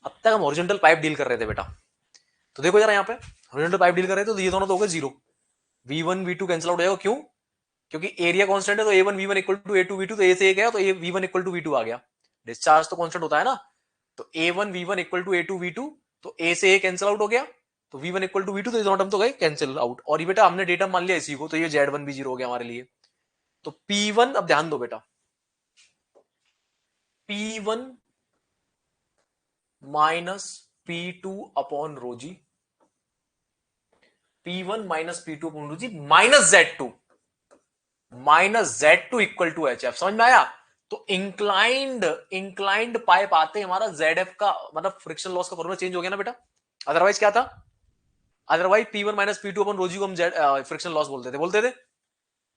अब तक हम horizontal pipe deal कर रहे थे बेटा, तो देखो जरा यहाँ पे हॉरिजॉन्टल पाइप डील कर रहे थे, तो ये दोनों तो हो गए zero, V1 V2 cancel out हो जाएगा, क्यों, क्योंकि एरिया कांस्टेंट है, तो A1 V1 equal to A2 V2, तो A से A गया तो V1 इक्वल टू V2 आ गया। डिस्चार्ज तो कांस्टेंट होता है ना, तो A1 V1 equal to A2 V2, तो A से A कैंसिल आउट हो गया, तो V1 इक्वल टू V2, तो ये दोनों टर्म तो गए कैंसिल आउट। और ये बेटा हमने डेटा मान लिया इसी को, तो ये Z1 भी जीरो हो गया हमारे लिए। तो P1, अब ध्यान दो बेटा, P1 minus P2 upon rho G, P1 minus P2 upon rho G minus Z2, minus Z2 equal to HF, समझ में आया। तो इंक्लाइंड पाइप आते हमारा ZF का मतलब फ्रिक्शन लॉस का फॉर्मूला चेंज हो गया ना बेटा, अदरवाइज क्या था, अदरवाइज P1 माइनस P2 अपन रोजी को हम फ्रिक्शन लॉस बोलते थे,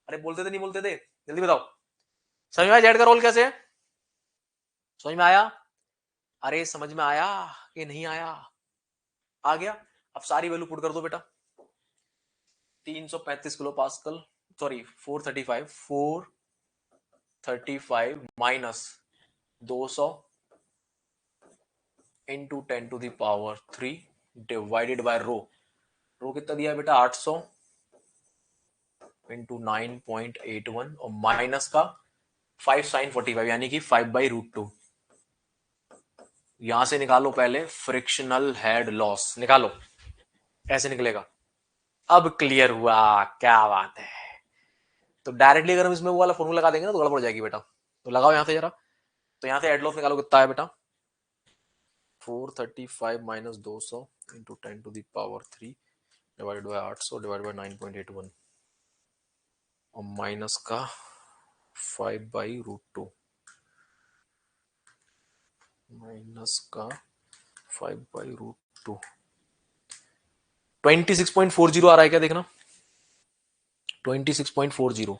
अरे बोलते थे नहीं बोलते थे, जल्दी बताओ। समझ में आया जेड का रोल कैसे है, समझ में आया, अरे समझ में आया कि नहीं आया, आ गया। अब सारी वैल्यू पुट कर दो बेटा, 335 kilo pascal, sorry 435 minus 200 into 10⁻³ divided by rho, rho कितना दिया है बेटा 800 इंटू 9.81 और माइनस का 5 sin 45 यानी कि 5/√2। यहां से निकालो पहले फ्रिक्शनल हेड लॉस, निकालो, ऐसे निकलेगा। अब क्लियर हुआ, क्या बात है। तो डायरेक्टली अगर हम इसमें वो वाला फॉर्मूला लगा देंगे ना तो गड़बड़ हो जाएगी बेटा, तो लगाओ यहां से जरा। तो यहां से हेड लॉस निकालो कितना है बेटा, 435 minus 200 into 10⁻³ divided bye 800 divided by 9.81 और माइनस का 5/√2, माइनस का 5/√2, 26.40 आ रहा है क्या देखना, 26.40,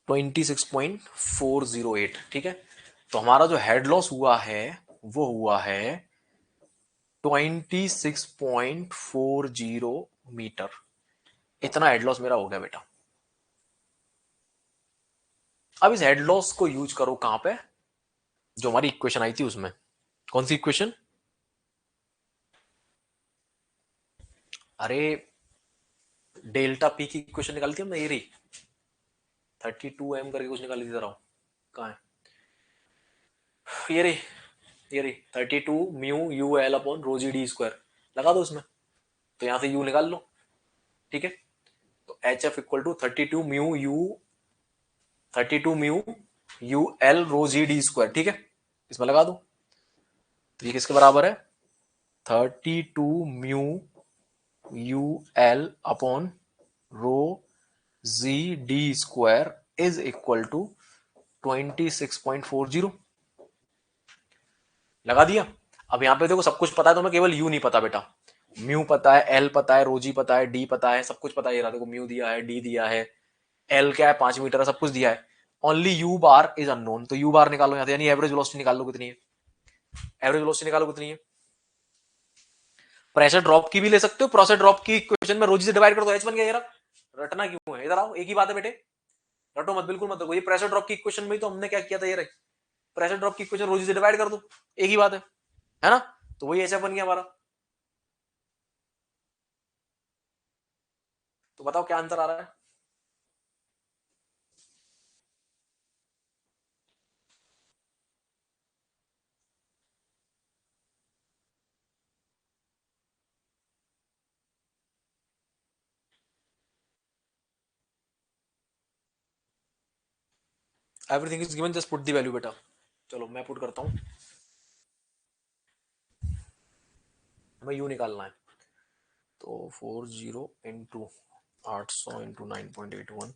26.408, ठीक है। तो हमारा जो हेड लॉस हुआ है वो हुआ है 26.40 मीटर, इतना हेड लॉस मेरा हो गया बेटा। अब इस हेड लॉस को यूज करो कहां पे, जो हमारी इक्वेशन आई थी उसमें, कौन सी इक्वेशन, अरे डेल्टा पी की इक्वेशन निकाली थी हमने, ये रही 32m करके कुछ निकाली थी, जरा कहां है, ये रही 32 μ UL upon rho G D square, लगा दो उसमें, तो यहां से u निकाल लो, ठीक है। तो HF equal to 32 μ UL rho G D square, ठीक है, इसमें लगा दो। तो ये किसके बराबर है, 32 μ UL upon rho G D square is equal to 26.40, लगा दिया। अब यहां पे देखो सब कुछ पता है, तो मैं केवल यू नहीं पता बेटा, म्यू पता है, एल पता है, रोजी पता है, डी पता है, सब कुछ पता है। ये रहा देखो, म्यू दिया है, डी दिया है, एल क्या है 5 मीटर है, सब कुछ दिया है। Only you bar is unknown, तो यू बार निकालो यहां से, यानी एवरेज वेलोसिटी निकाल लो कितनी है, एवरेज वेलोसिटी निकालो कितनी है। प्रेशर ड्रॉप की भी ले सकते हो, प्रेशर ड्रॉप की इक्वेशन में रोजी से डिवाइड कर दो, एच बन गया। रटना क्यों है, इधर आओ, एक ही बात है बेटे, रटो मत, बिल्कुल मत रखो। ये प्रेशर ड्रॉप की इक्वेशन में तो हमने क्या किया था, ये प्रेशर ड्रॉप की इक्वेशन रोजी से डिवाइड कर दो, एक ही बात है ना। तो वही एच बन गया हमारा। तो बताओ क्या आंसर आ रहा है? Everything is given, just put the value बेटा। चलो मैं पुट करता हूं, हमें यू निकालना है। तो 40 इंटू 800 इंटू 9.81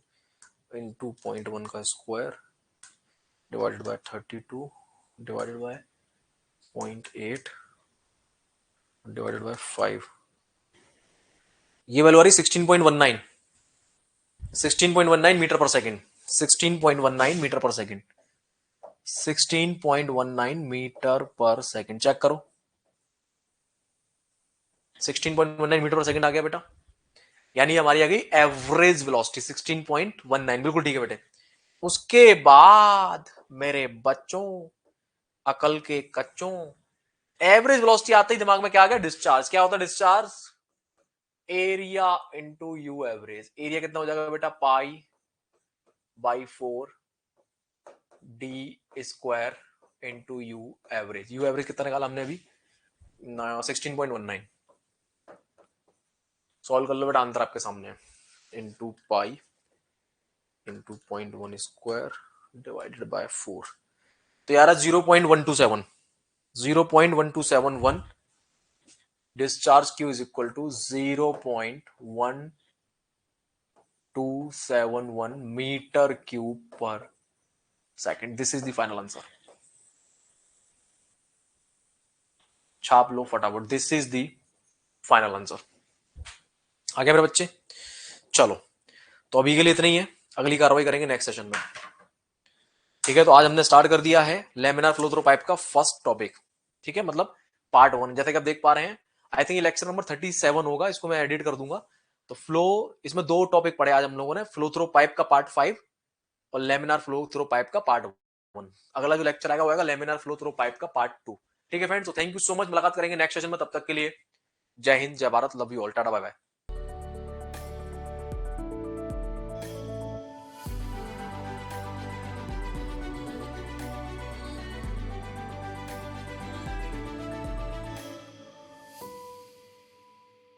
इंटू 0.1 का square divided bye 32 divided by 0.8 divided by 5। ये वैल्यू आ रही 16.19, 16.19 मीटर पर सेकेंड, 16.19 मीटर पर सेकेंड, 16.19 मीटर पर सेकेंड। चेक करो, 16.19 मीटर पर सेकेंड आ गया बेटा, यानी हमारी आ गई एवरेज वेलोसिटी 16.19। बिल्कुल ठीक है बेटे। उसके बाद मेरे बच्चों, अकल के कच्चों, एवरेज वेलोसिटी आते ही दिमाग में क्या आ गया? डिस्चार्ज। क्या होता है discharge? Area into you average. Area कितना हो जाएगा बेटा? पाई by 4 D square into you average. You average कितना निकाला हमने अभी? 16.19। सॉल्व कर लो बेटा, आंसर आपके सामने। Into pi into 0.1 square divided by 4। तो यार 0.127, 0.1271 discharge Q is equal to 0.1271 metre cube per second. This is the final answer. छाप लो फटाफट, this is the final answer. आगे मेरे बच्चे, चलो तो अभी के लिए इतना ही है, अगली कार्रवाई करेंगे नेक्स्ट सेशन में। ठीक है, तो आज हमने स्टार्ट कर दिया है लेमिनार फ्लो थ्रू पाइप का फर्स्ट टॉपिक। ठीक है, मतलब पार्ट 1, जैसे कि आप देख पा रहे हैं। आई थिंक ये लेक्चर नंबर 37 होगा, इसको मैं एडिट कर दूंगा। तो फ्लो, इसमें 2 टॉपिक पढ़े आज हम लोगों ने, फ्लो थ्रू पाइप का पार्ट 5 और लेमिनार फ्लो थ्रू पाइप का पार्ट 1। अगला जो लेक्चर आएगा वो आएगा लेमिनार फ्लो थ्रू पाइप का पार्ट 2। ठीक है फ्रेंड्स, तो थैंक यू सो मच, मुलाकात करेंगे नेक्स्ट सेशन में। तब तक के लिए जय हिंद, जय Bharat, love you all, tata bye bye.